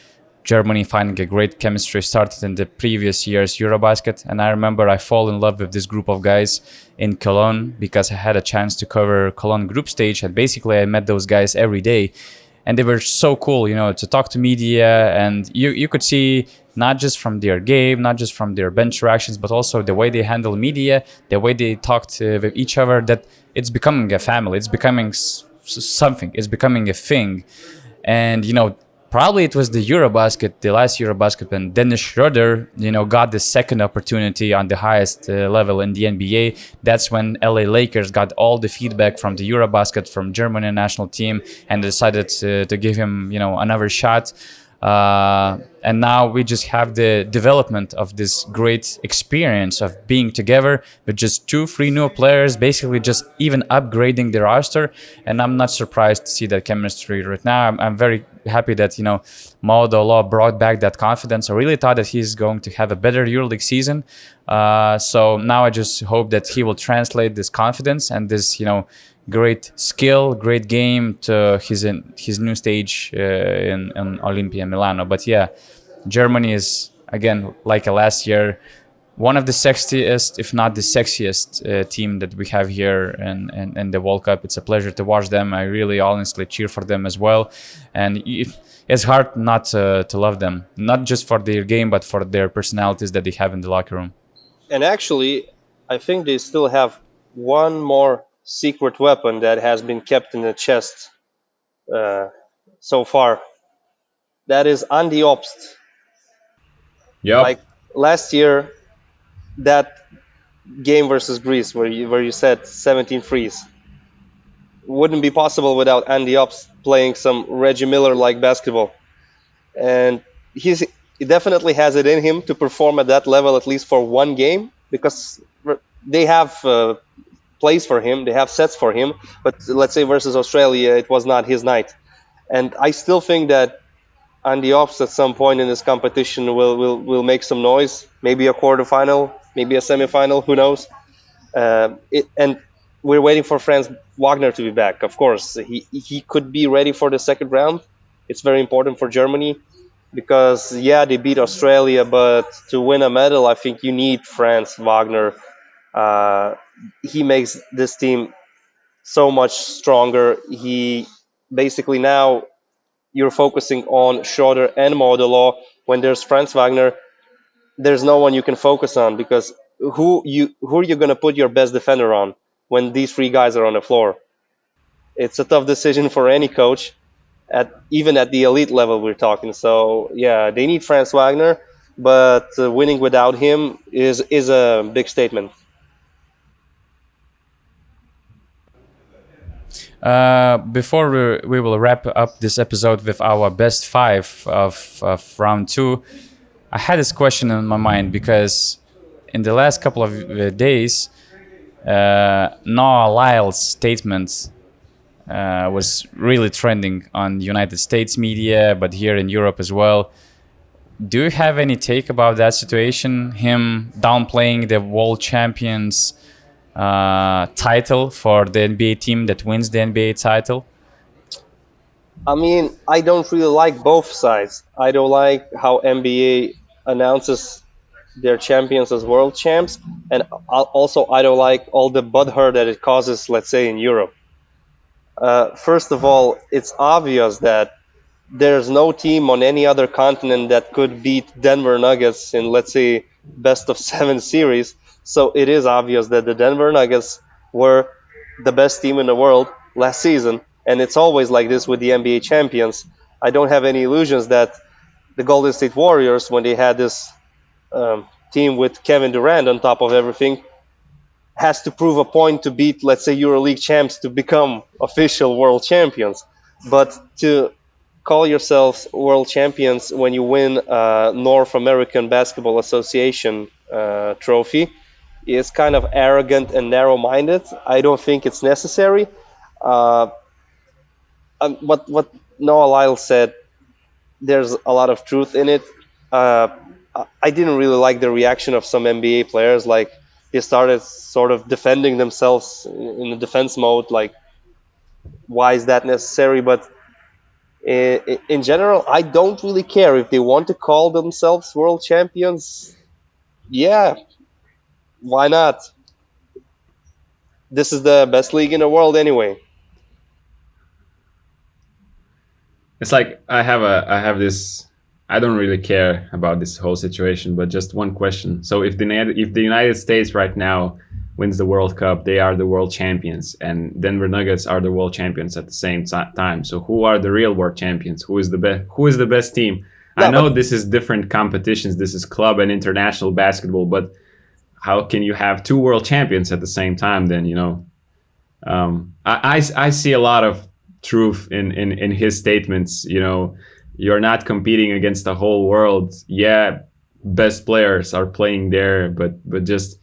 S1: Germany finding a great chemistry, started in the previous year's Eurobasket. And I remember I fall in love with this group of guys in Cologne because I had a chance to cover Cologne group stage. And basically I met those guys every day. And they were so cool, to talk to media. And you could see not just from their game, not just from their bench reactions, but also the way they handle media, the way they talked with each other, that it's becoming a family. It's becoming something. It's becoming a thing. And, probably it was the last Eurobasket, when Dennis Schroeder, got the second opportunity on the highest level in the NBA. That's when LA Lakers got all the feedback from the Eurobasket, from Germany national team, and decided to give him, another shot. And now we just have the development of this great experience of being together with just 2-3 new players, basically just even upgrading the roster. And I'm not surprised to see that chemistry right now. I'm very happy that, Law brought back that confidence. I really thought that he's going to have a better EuroLeague season. So now I just hope that he will translate this confidence and this, great skill, great game to his new stage in Olympia Milano. But yeah, Germany is, again, like last year, one of the sexiest, if not the sexiest team that we have here in the World Cup. It's a pleasure to watch them. I really honestly cheer for them as well. And it's hard not to love them, not just for their game, but for their personalities that they have in the locker room.
S3: And actually, I think they still have one more secret weapon that has been kept in the chest so far. That is Andy Obst.
S2: Yep.
S3: Like last year, that game versus Greece, where you said 17 threes, wouldn't be possible without Andy Obst playing some Reggie Miller-like basketball. And he definitely has it in him to perform at that level, at least for one game, because they have plays for him, they have sets for him. But let's say versus Australia, it was not his night. And I still think that Andy Obst at some point in this competition will make some noise, maybe a quarterfinal, maybe a semifinal, who knows. And we're waiting for Franz Wagner to be back. Of course, he could be ready for the second round. It's very important for Germany because, yeah, they beat Australia, but to win a medal, I think you need Franz Wagner. He makes this team so much stronger. He basically now you're focusing on Schroeder and Law. When there's Franz Wagner, there's no one you can focus on because who are you going to put your best defender on when these three guys are on the floor? It's a tough decision for any coach, even at the elite level we're talking. So yeah, they need Franz Wagner, but winning without him is a big statement.
S1: Before we will wrap up this episode with our best five of round two, I had this question in my mind because in the last couple of days, Noah Lyles' statement was really trending on United States media, but here in Europe as well. Do you have any take about that situation? Him downplaying the world champions title for the NBA team that wins the NBA title?
S3: I mean, I don't really like both sides. I don't like how NBA announces their champions as world champs, and also I don't like all the butthurt that it causes, let's say, in Europe. First of all, it's obvious that there's no team on any other continent that could beat Denver Nuggets in, let's say, best of 7 series. So it is obvious that the Denver Nuggets were the best team in the world last season, and it's always like this with the NBA champions. I don't have any illusions that the Golden State Warriors, when they had this team with Kevin Durant on top of everything, has to prove a point to beat, let's say, EuroLeague champs to become official world champions. But to call yourselves world champions when you win North American Basketball Association trophy is kind of arrogant and narrow-minded. I don't think it's necessary. What Noah Lyles said, there's a lot of truth in it. I didn't really like the reaction of some NBA players. Like, they started sort of defending themselves in the defense mode. Like, why is that necessary? But in general, I don't really care if they want to call themselves world champions. Yeah, why not? This is the best league in the world anyway.
S2: It's like I have this. I don't really care about this whole situation, but just one question. So if the United States right now wins the World Cup, they are the world champions, and Denver Nuggets are the world champions at the same time. So who are the real world champions? Who is the best? Who is the best team?
S3: Yeah,
S2: I know
S3: but
S2: this is different competitions. This is club and international basketball, but how can you have two world champions at the same time? Then I see a lot of truth in his statements. You're not competing against the whole world. Yeah, best players are playing there, but just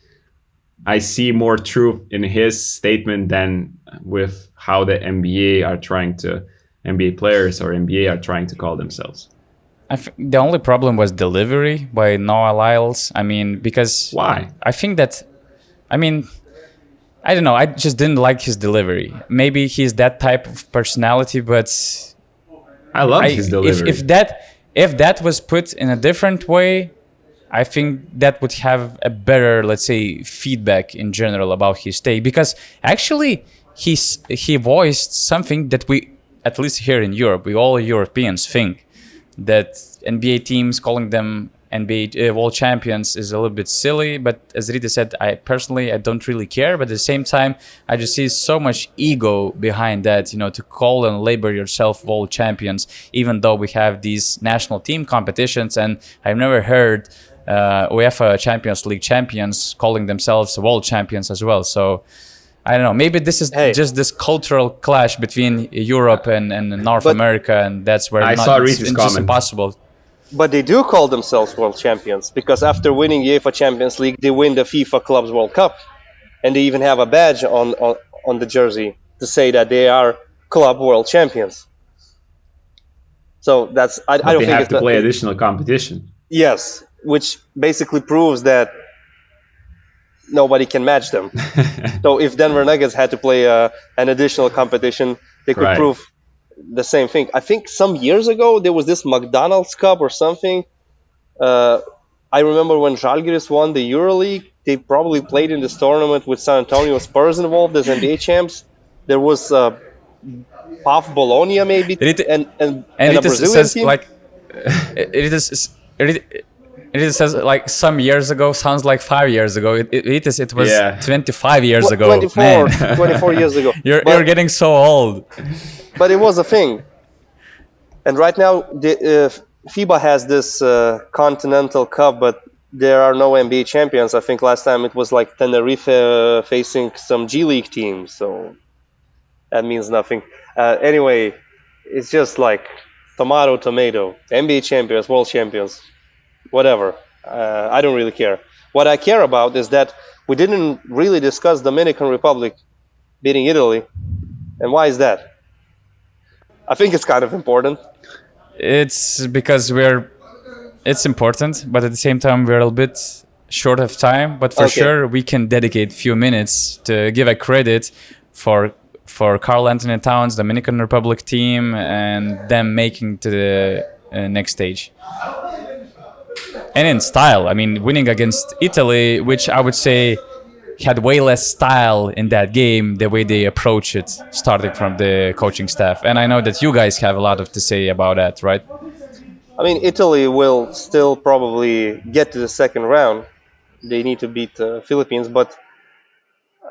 S2: I see more truth in his statement than with how the NBA players or NBA are trying to call themselves.
S1: The only problem was delivery by Noah Lyles. I mean, because
S2: Why?
S1: I think that, I mean, I don't know. I just didn't like his delivery. Maybe he's that type of personality, but
S2: I love his delivery.
S1: if that was put in a different way, I think that would have a better, let's say, feedback in general about his take. Because actually, he voiced something that we, at least here in Europe, we all Europeans think that NBA teams calling them NBA world champions is a little bit silly. But as Rita said, I don't really care. But at the same time, I just see so much ego behind that, to call and label yourself world champions, even though we have these national team competitions. And I've never heard UEFA Champions League champions calling themselves world champions as well. So I don't know. Maybe this is just this cultural clash between Europe and North America, and that's where
S2: saw
S1: it's
S2: Reese's
S1: just
S2: comment.
S1: impossible.
S3: But they do call themselves world champions because after winning UEFA Champions League, they win the FIFA Clubs World Cup, and they even have a badge on the jersey to say that they are club world champions. So that's I don't
S2: They
S3: think
S2: have to play additional competition.
S3: Yes, which basically proves that nobody can match them. So if Denver Nuggets had to play an additional competition, they could
S2: Right.
S3: prove the same thing. I think some years ago there was this McDonald's Cup or something. I remember when Žalgiris won the EuroLeague, they probably played in this tournament with San Antonio Spurs involved as NBA champs. There was PAF Bologna maybe, and a
S1: it
S3: Brazilian
S1: says
S3: team.
S1: like it says like some years ago, sounds like 5 years ago. It was
S2: Yeah.
S1: 25 years ago.
S3: 24,
S1: Man.
S3: 24 years ago.
S1: You're getting so old.
S3: But it was a thing. And right now, FIBA has this Continental Cup, but there are no NBA champions. I think last time it was like Tenerife facing some G League teams, so that means nothing. Anyway, it's just like tomato, tomato. NBA champions, world champions, whatever. I don't really care. What I care about is that we didn't really discuss Dominican Republic beating Italy. And why is that? I think it's kind of important.
S1: It's because it's important, but at the same time we're a little bit short of time. But for sure we can dedicate a few minutes to give a credit for Karl Anthony Towns, Dominican Republic team, and them making to the next stage. And in style, I mean, winning against Italy, which I would say had way less style in that game, the way they approach it, starting from the coaching staff. And I know that you guys have a lot to say about that, right?
S3: I mean, Italy will still probably get to the second round, they need to beat Philippines. But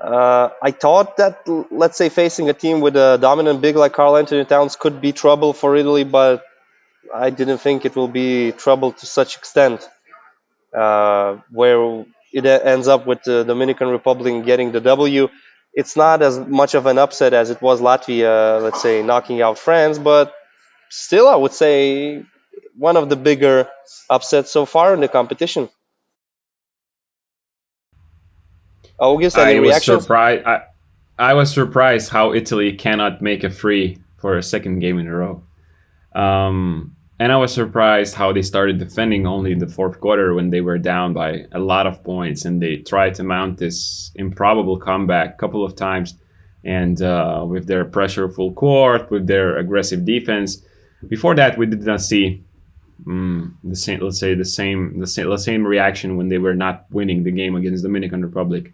S3: I thought that, let's say, facing a team with a dominant big like Karl Anthony Towns could be trouble for Italy, but I didn't think it will be trouble to such extent, where it ends up with the Dominican Republic getting the W. It's not as much of an upset as it was Latvia, let's say, knocking out France, but still, I would say one of the bigger upsets so far in the competition. August, any
S2: I was
S3: reactions?
S2: surprised. I was surprised how Italy cannot make a free for a second game in a row. And I was surprised how they started defending only in the fourth quarter when they were down by a lot of points, and they tried to mount this improbable comeback a couple of times. And with their pressure full court, with their aggressive defense. Before that, we did not see the same. Let's say the same reaction when they were not winning the game against Dominican Republic.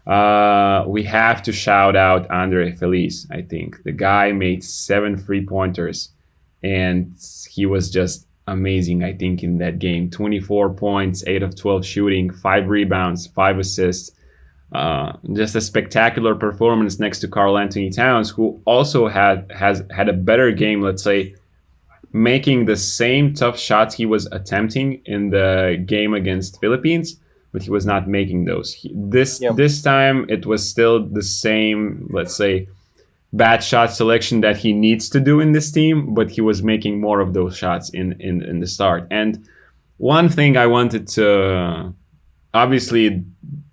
S2: We have to shout out Andre Feliz. I think the guy made 7 3-pointers, and he was just amazing. I think in that game, 24 points, 8 of 12 shooting, 5 rebounds, 5 assists. Just a spectacular performance next to Karl Anthony Towns, who also had a better game. Let's say, making the same tough shots he was attempting in the game against Philippines, but he was not making those. This time it was still the same, let's say, bad shot selection that he needs to do in this team, but he was making more of those shots in the start. And one thing I wanted to, obviously,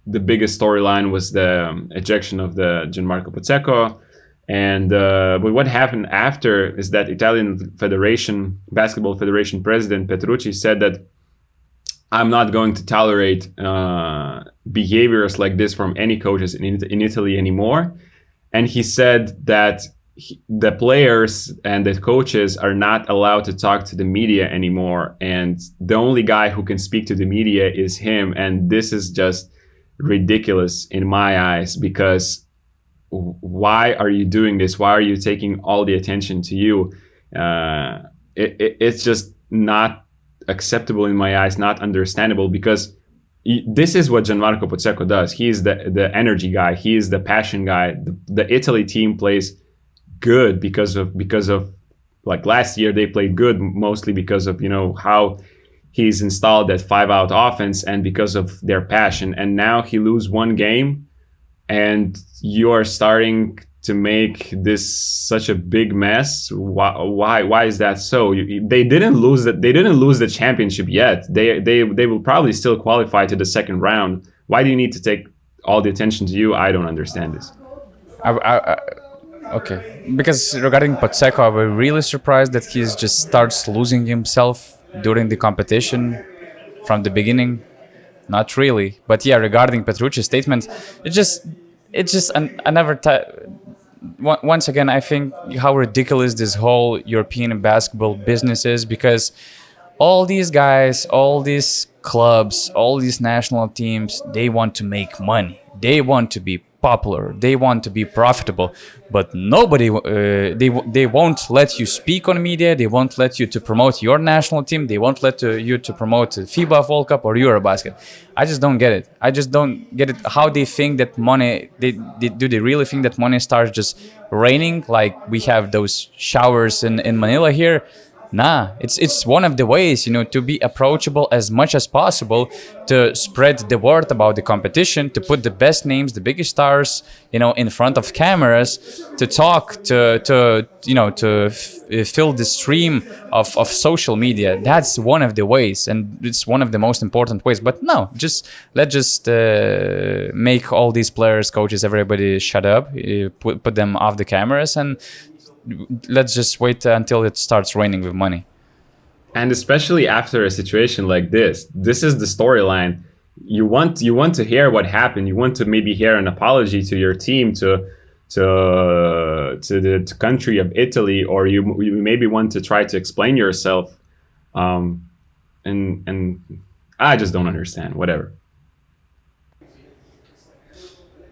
S2: the biggest storyline was the ejection of the Gianmarco Pozzecco. And but what happened after is that Italian Basketball Federation President Petrucci said that I'm not going to tolerate behaviors like this from any coaches in Italy anymore. And he said that the players and the coaches are not allowed to talk to the media anymore. And the only guy who can speak to the media is him. And this is just ridiculous in my eyes, because why are you doing this? Why are you taking all the attention to you? It's just not acceptable in my eyes, not understandable, because this is what Gianmarco Pozzecco does. He is the energy guy. He is the passion guy. The Italy team plays good because of like last year they played good mostly because of how he's installed that 5-out offense and because of their passion. And now he lose one game, and you are starting to make this such a big mess. Why is that so? They didn't lose the championship yet. They will probably still qualify to the second round. Why do you need to take all the attention to you? I don't understand this.
S1: Okay, because regarding Pozzecco, I was really surprised that he just starts losing himself during the competition from the beginning. Not really, but yeah, regarding Petrucci's statement, once again, I think how ridiculous this whole European basketball business is, because all these guys, all these clubs, all these national teams, they want to make money. They want to be popular. They want to be profitable. But nobody, they won't let you speak on media. They won't let you to promote your national team. They won't let you to promote FIBA World Cup or Eurobasket. I just don't get it. I just don't get it. How they think that money, do they really think that money starts just raining like we have those showers in Manila here? Nah, it's one of the ways, to be approachable as much as possible, to spread the word about the competition, to put the best names, the biggest stars, in front of cameras, to talk, to fill the stream of social media. That's one of the ways, and it's one of the most important ways. But no, let's make all these players, coaches, everybody shut up, put them off the cameras, and let's just wait until it starts raining with money.
S2: And especially after a situation like this is the storyline. You want to hear what happened. You want to maybe hear an apology to your team, to the country of Italy, or you maybe want to try to explain yourself. And I just don't understand. Whatever.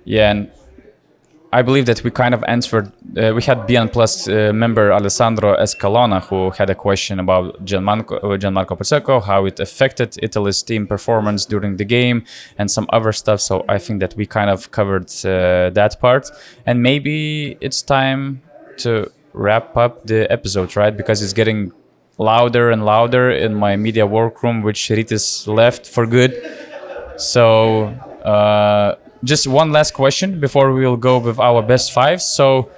S1: Yeah, and I believe that we kind of answered we had BN Plus member Alessandro Escalona who had a question about Gianmarco Pozecco, how it affected Italy's team performance during the game, and some other stuff. So I think that we kind of covered that part, and maybe it's time to wrap up the episode, right? Because it's getting louder and louder in my media workroom, which Rytis left for good. So just one last question before we will go with our best five. So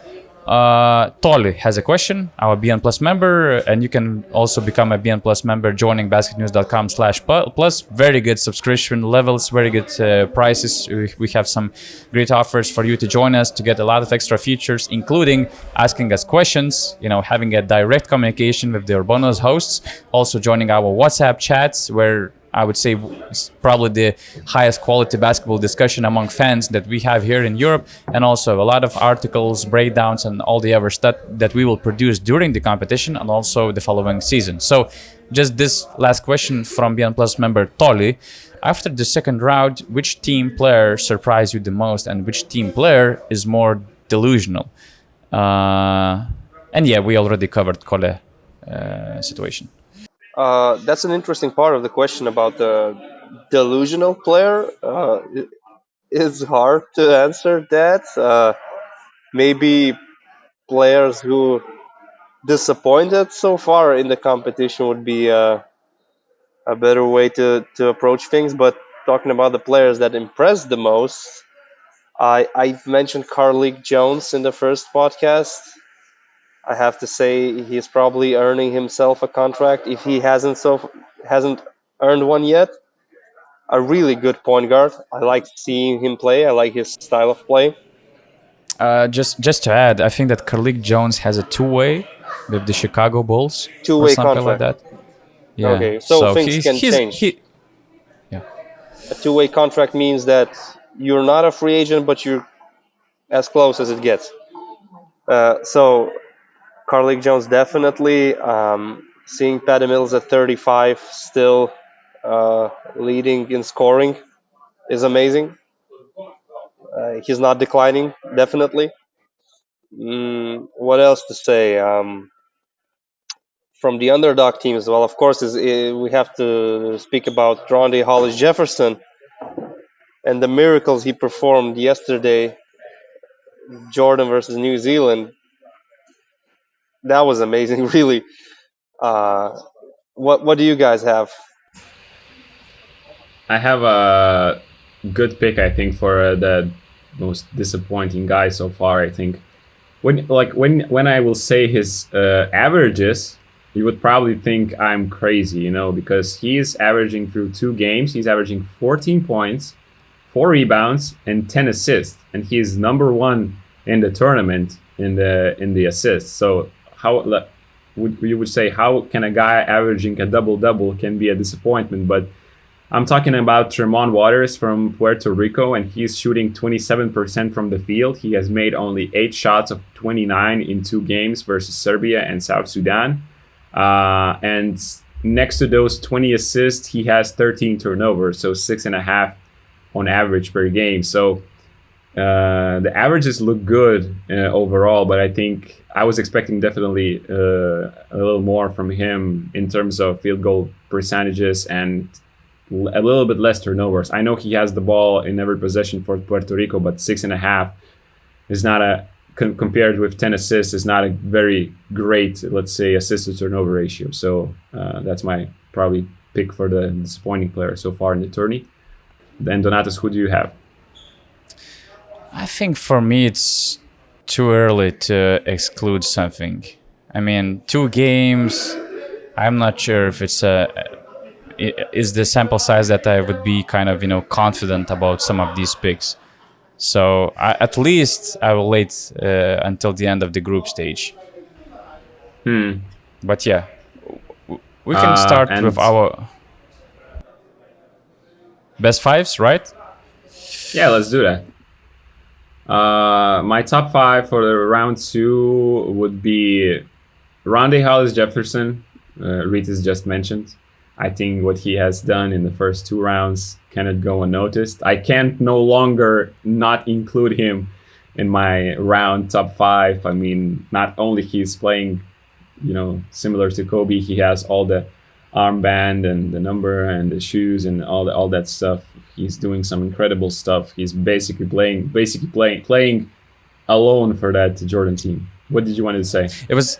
S1: Tolly has a question, our BN Plus member, and you can also become a BN Plus member joining basketnews.com/plus. Very good subscription levels, very good prices. We have some great offers for you to join us to get a lot of extra features, including asking us questions, having a direct communication with the URBONUS hosts, also joining our WhatsApp chats where I would say it's probably the highest quality basketball discussion among fans that we have here in Europe, and also a lot of articles, breakdowns, and all the other stuff that we will produce during the competition and also the following season. So just this last question from BN Plus member Tolly. After the second round, which team player surprised you the most and which team player is more delusional? And yeah, we already covered Kole situation.
S3: That's an interesting part of the question about the delusional player. It's hard to answer that. Maybe players who disappointed so far in the competition would be a better way to approach things. But talking about the players that impressed the most, I've mentioned Karolis Jones in the first podcast. I have to say he's probably earning himself a contract if he hasn't earned one yet. A really good point guard. I like seeing him play. I like his style of play.
S1: Just to add, I think that Karolis Jones has a two-way with the Chicago Bulls or
S3: Two-way
S1: something
S3: contract.
S1: like that. Yeah.
S3: Okay, so things can change.
S1: Yeah.
S3: A two-way contract means that you're not a free agent, but you're as close as it gets. So Karolis Jones definitely. Seeing Patty Mills at 35 still leading in scoring is amazing. He's not declining, definitely. What else to say? From the underdog teams, well, of course, we have to speak about Rondae Hollis Jefferson and the miracles he performed yesterday, Jordan versus New Zealand. That was amazing, really. What do you guys have?
S2: I have a good pick, I think, for the most disappointing guy so far. I think when I will say his averages, you would probably think I'm crazy, because he's averaging through 2 games. He's averaging 14 points, 4 rebounds, and 10 assists, and he's number 1 in the tournament in the assists. So how you would say, how can a guy averaging a double-double can be a disappointment? But I'm talking about Tremont Waters from Puerto Rico, and he's shooting 27% from the field. He has made only 8 shots of 29 in 2 games versus Serbia and South Sudan. And next to those 20 assists, he has 13 turnovers, so 6.5 on average per game. So the averages look good overall, but I think I was expecting definitely a little more from him in terms of field goal percentages and a little bit less turnovers. I know he has the ball in every possession for Puerto Rico, but 6.5 is not compared with 10 assists, is not a very great, let's say, assist to turnover ratio. So that's my probably pick for the disappointing player so far in the tourney. Then Donatas, who do you have?
S1: I think for me it's too early to exclude something. I mean, 2 games, I'm not sure if it's is the sample size that I would be kind of, confident about some of these picks. So at least I will wait until the end of the group stage. But yeah, we can start with our best 5s, right?
S2: Yeah, let's do that. My top 5 for the round 2 would be Rondae Hollis Jefferson, Rytis just mentioned. I think what he has done in the first 2 rounds cannot go unnoticed. I can't no longer not include him in my round top five. I mean, not only he's playing, similar to Kobe, he has all the armband and the number and the shoes and all that stuff. He's doing some incredible stuff. He's basically playing alone for that Jordan team. What did you want to say?
S1: It was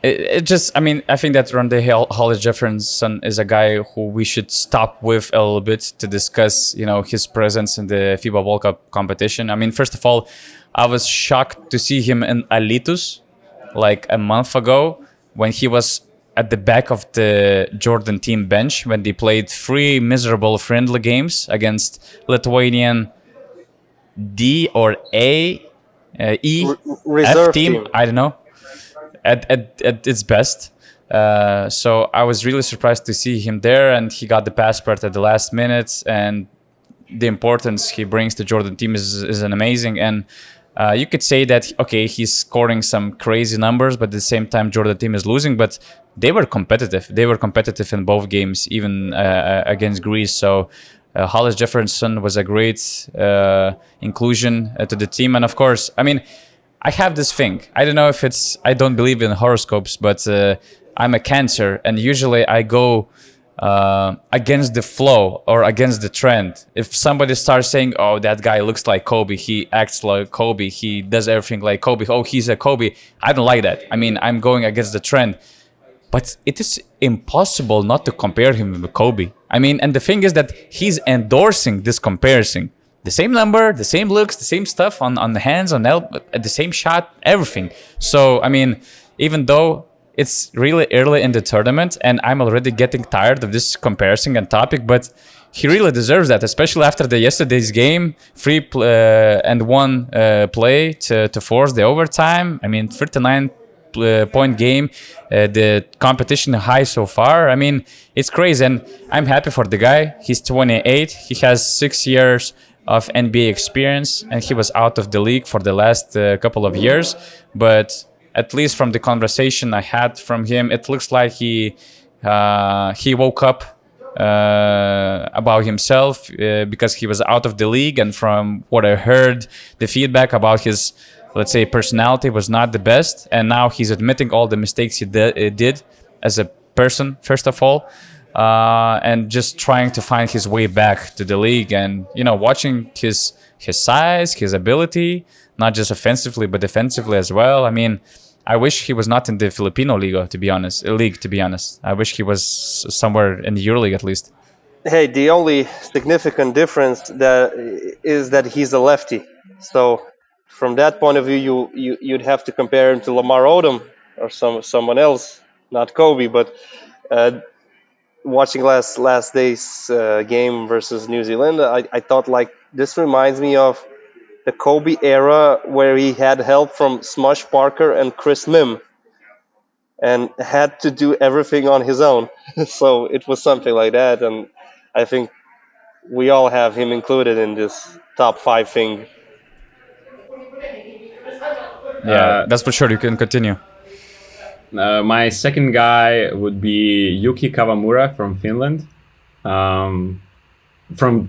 S1: it just, I mean, I think that Rondae Hollis Jefferson is a guy who we should stop with a little bit to discuss, his presence in the FIBA World Cup competition. I mean, first of all, I was shocked to see him in Alitus like a month ago when he was at the back of the Jordan team bench when they played three miserable friendly games against Lithuanian D or A, E, F
S3: Reserve
S1: team.
S3: team.
S1: I don't know. At its best. So I was really surprised to see him there, and he got the passport at the last minute. And the importance he brings to Jordan team is an amazing. And you could say that okay, he's scoring some crazy numbers, but at the same time Jordan team is losing. But they were competitive. They were competitive in both games, even against Greece. So. Hollis Jefferson was a great inclusion to the team, and of course, I mean, I have this thing. I don't know if it's. I don't believe in horoscopes, but I'm a Cancer, and usually I go against the flow or against the trend. If somebody starts saying, "Oh, that guy looks like Kobe. He acts like Kobe. He does everything like Kobe. Oh, he's a Kobe." I don't like that. I mean, I'm going against the trend. But it is impossible not to compare him with Kobe. I mean, and the thing is that he's endorsing this comparison. The same number, the same looks, the same stuff on the hands, on the same shot, everything. So, I mean, even though it's really early in the tournament and I'm already getting tired of this comparison and topic, but he really deserves that, especially after the yesterday's game, 3-1 play to force the overtime. I mean, 39 point game, the competition high so far. I mean, it's crazy, and I'm happy for the guy. He's 28. He has 6 years of NBA experience, and he was out of the league for the last couple of years. But at least from the conversation I had from him, it looks like he woke up about himself because he was out of the league, and from what I heard, the feedback about his, let's say, personality was not the best, and now he's admitting all the mistakes he did as a person, first of all, and just trying to find his way back to the league, and watching his size, his ability, not just offensively but defensively as well. I mean, I wish he was not in the Filipino league, to be honest. I wish he was somewhere in the EuroLeague at least.
S3: Hey, the only significant difference that is that he's a lefty. So from that point of view, you'd have to compare him to Lamar Odom or someone else, not Kobe. But watching last day's game versus New Zealand, I thought like this reminds me of the Kobe era where he had help from Smush Parker and Chris Mim and had to do everything on his own. So it was something like that, and I think we all have him included in this top five thing.
S1: Yeah,
S2: Uh,
S1: that's for sure. You can continue.
S2: my second guy would be Yuki Kawamura from Finland, from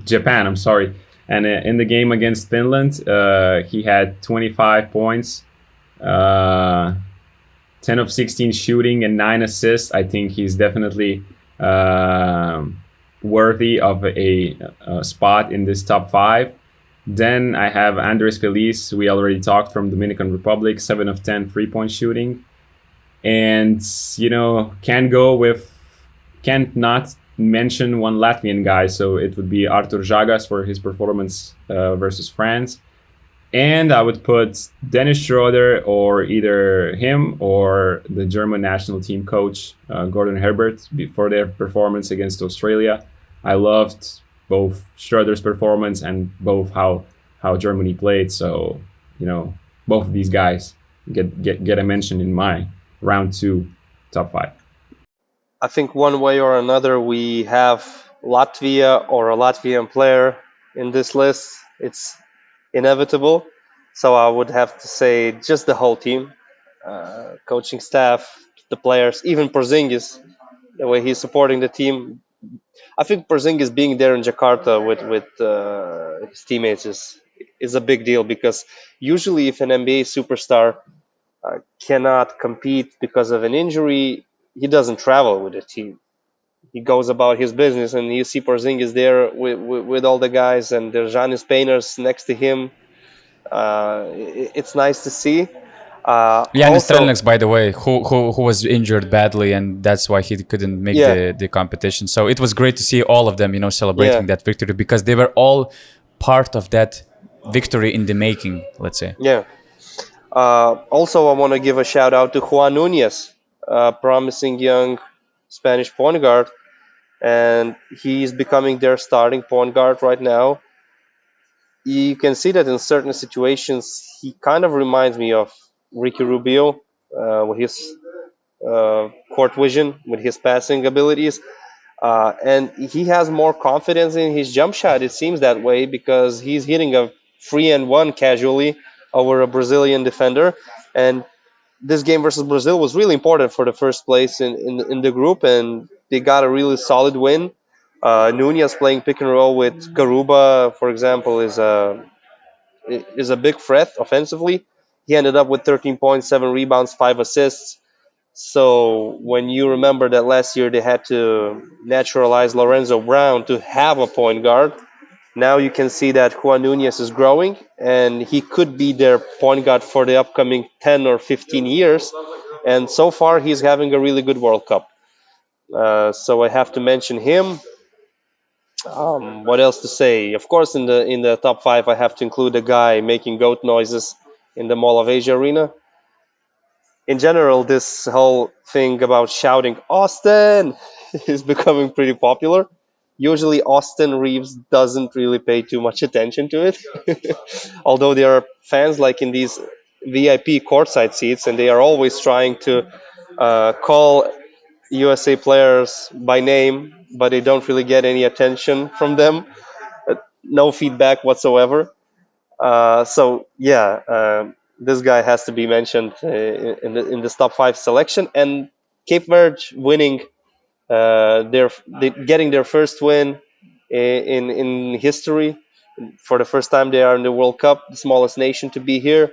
S2: Japan. I'm sorry. And in the game against Finland, he had 25 points, 10 of 16 shooting, and 9 assists. I think he's definitely worthy of a spot in this top five. Then I have Andres Feliz. We already talked, from Dominican Republic, 7 of 10 3-point shooting. And, can't not mention one Latvian guy. So it would be Artur Žagas for his performance versus France. And I would put Dennis Schroeder, or either him or the German national team coach, Gordon Herbert, for their performance against Australia. I loved both Schroeder's performance and both how Germany played. So, both of these guys get a mention in my round 2 top 5.
S3: I think one way or another we have Latvia or a Latvian player in this list. It's inevitable. So I would have to say just the whole team, coaching staff, the players, even Porzingis, the way he's supporting the team. I think Porzingis being there in Jakarta with his teammates is a big deal because usually if an NBA superstar cannot compete because of an injury, he doesn't travel with the team. He goes about his business, and you see Porzingis there with all the guys, and there's Janis Painters next to him. It's nice to see.
S1: Yanis
S3: Also,
S1: Strelnieks, by the way, who was injured badly, and that's why he couldn't make
S3: yeah,
S1: the competition. So it was great to see all of them,
S3: yeah,
S1: celebrating that victory because they were all part of that victory in the making. Let's say.
S3: yeah. Also, I want to give a shout out to Juan Nunez, promising young Spanish point guard, and he's becoming their starting point guard right now. You can see that in certain situations, he kind of reminds me of Ricky Rubio with his court vision, with his passing abilities. And he has more confidence in his jump shot, it seems that way, because he's hitting a 3-and-1 casually over a Brazilian defender. And this game versus Brazil was really important for the first place in the group, and they got a really solid win. Nunez playing pick and roll with Garuba, for example, is a big threat offensively. He ended up with 13 points, 7 rebounds, 5 assists. So when you remember that last year they had to naturalize Lorenzo Brown to have a point guard, now you can see that Juan Nunez is growing and he could be their point guard for the upcoming 10 or 15 years. And so far he's having a really good World Cup. So I have to mention him. What else to say? Of course, in the top five, I have to include the guy making goat noises in the Mall of Asia arena. In general, this whole thing about shouting Austin is becoming pretty popular. Usually, Austin Reeves doesn't really pay too much attention to it, although there are fans like in these VIP courtside seats, and they are always trying to call USA players by name, but they don't really get any attention from them. No feedback whatsoever. So yeah, this guy has to be mentioned in this top five selection. And Cape Verde winning getting their first win in history. For the first time, they are in the World Cup, the smallest nation to be here,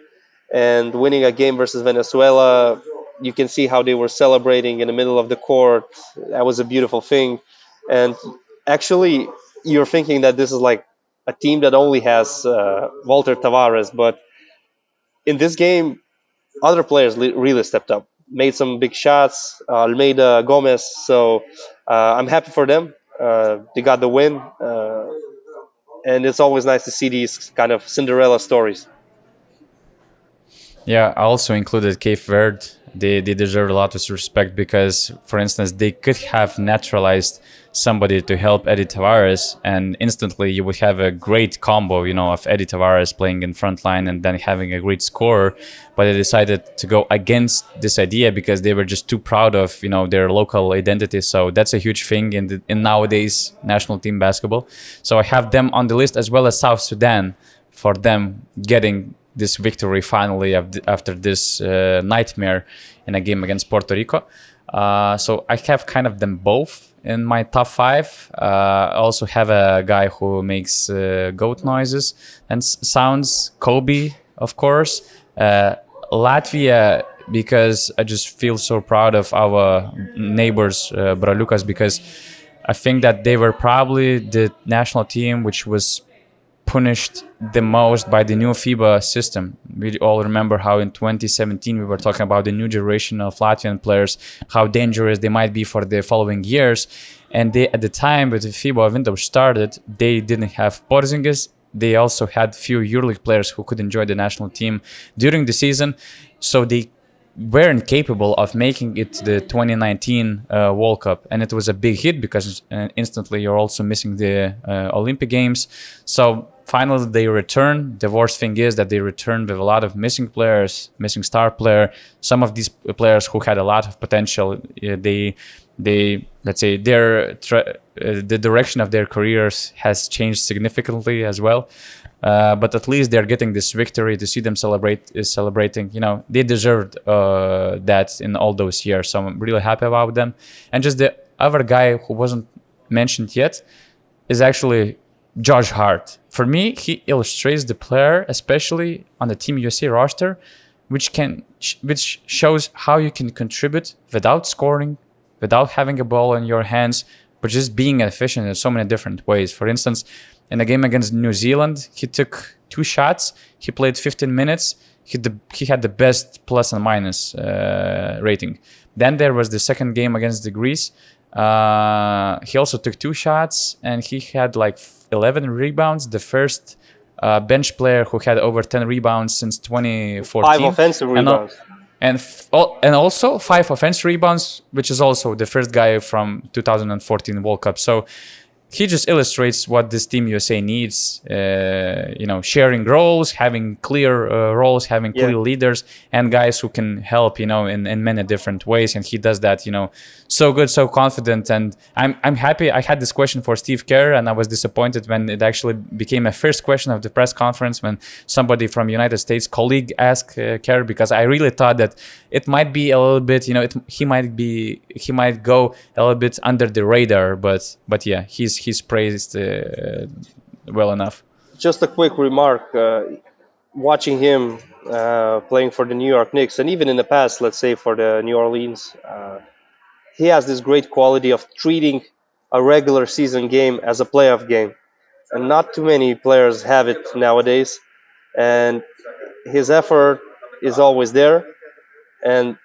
S3: and winning a game versus Venezuela. You can see how they were celebrating in the middle of the court. That was a beautiful thing. And actually, you're thinking that this is like a team that only has Walter Tavares, but in this game, other players really stepped up, made some big shots. Almeida, Gomez. So I'm happy for them. They got the win, and it's always nice to see these kind of Cinderella stories.
S1: Yeah, I also included Cape Verde. They deserve a lot of respect because, for instance, they could have naturalized somebody to help Eddie Tavares, and instantly you would have a great combo, of Eddie Tavares playing in front line and then having a great scorer. But they decided to go against this idea because they were just too proud of, their local identity. So that's a huge thing in nowadays national team basketball. So I have them on the list as well as South Sudan for them getting this victory finally after this nightmare in a game against Puerto Rico. So I have kind of them both in my top five. I also have a guy who makes goat noises and sounds, Kobe, of course. Latvia, because I just feel so proud of our neighbors, Braliukas, because I think that they were probably the national team which was punished the most by the new FIBA system. We all remember how in 2017 we were talking about the new generation of Latvian players, how dangerous they might be for the following years. And they, at the time when the FIBA window started, they didn't have Porzingis. They also had few EuroLeague players who could enjoy the national team during the season. So they weren't capable of making it to the 2019 World Cup. And it was a big hit because instantly you're also missing the Olympic Games. So finally, they return. The worst thing is that they return with a lot of missing players, missing star player. Some of these players who had a lot of potential, they let's say the direction of their careers has changed significantly as well. But at least they're getting this victory. To see them celebrating, they deserved that in all those years. So I'm really happy about them. And just the other guy who wasn't mentioned yet is actually Josh Hart. For me, he illustrates the player, especially on the Team USA roster, which shows how you can contribute without scoring, without having a ball in your hands, but just being efficient in so many different ways. For instance, in a game against New Zealand, he took 2 shots. He played 15 minutes. He had the best plus and minus rating. Then there was the second game against the Greece. He also took 2 shots and he had like 11 rebounds. The first bench player who had over 10 rebounds since 2014.
S3: 5 offensive rebounds.
S1: And also 5 offensive rebounds, which is also the first guy from 2014 World Cup. So he just illustrates what this Team USA needs, sharing roles, having clear roles, having clear leaders, and guys who can help, in many different ways. And he does that, so good, so confident. And I'm happy. I had this question for Steve Kerr, and I was disappointed when it actually became a first question of the press conference when somebody from United States colleague asked Kerr, because I really thought that it might be a little bit, he might go a little bit under the radar, but yeah, he's praised well enough.
S3: Just a quick remark. Watching him playing for the New York Knicks, and even in the past, let's say for the New Orleans, he has this great quality of treating a regular season game as a playoff game. And not too many players have it nowadays. And his effort is always there. And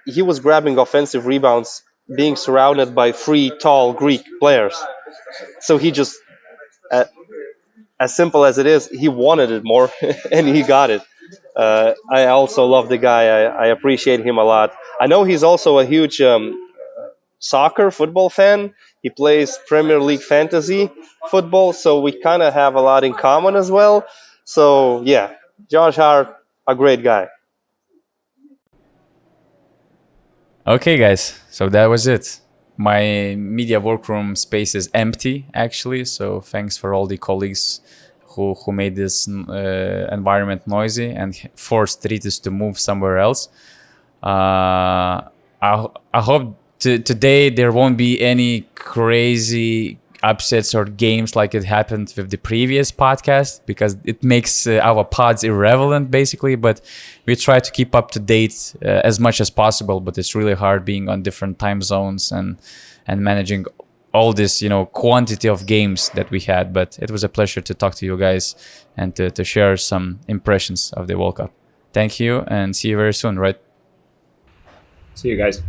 S3: he was grabbing offensive rebounds, being surrounded by 3 tall Greek players. So he just, as simple as it is, he wanted it more, and he got it. I also love the guy. I appreciate him a lot. I know he's also a huge football fan. He plays Premier League fantasy football, so we kind of have a lot in common as well. So yeah, Josh Hart, a great guy.
S1: Okay, guys, so that was it. My media workroom space is empty, actually, so thanks for all the colleagues who made this environment noisy and forced Rytis to move somewhere else. I hope today there won't be any crazy upsets or games like it happened with the previous podcast, because it makes our pods irrelevant basically. But we try to keep up to date as much as possible, but it's really hard being on different time zones and managing all this quantity of games that we had. But it was a pleasure to talk to you guys and to share some impressions of the World Cup. Thank you, and see you very soon, right?
S2: See you guys.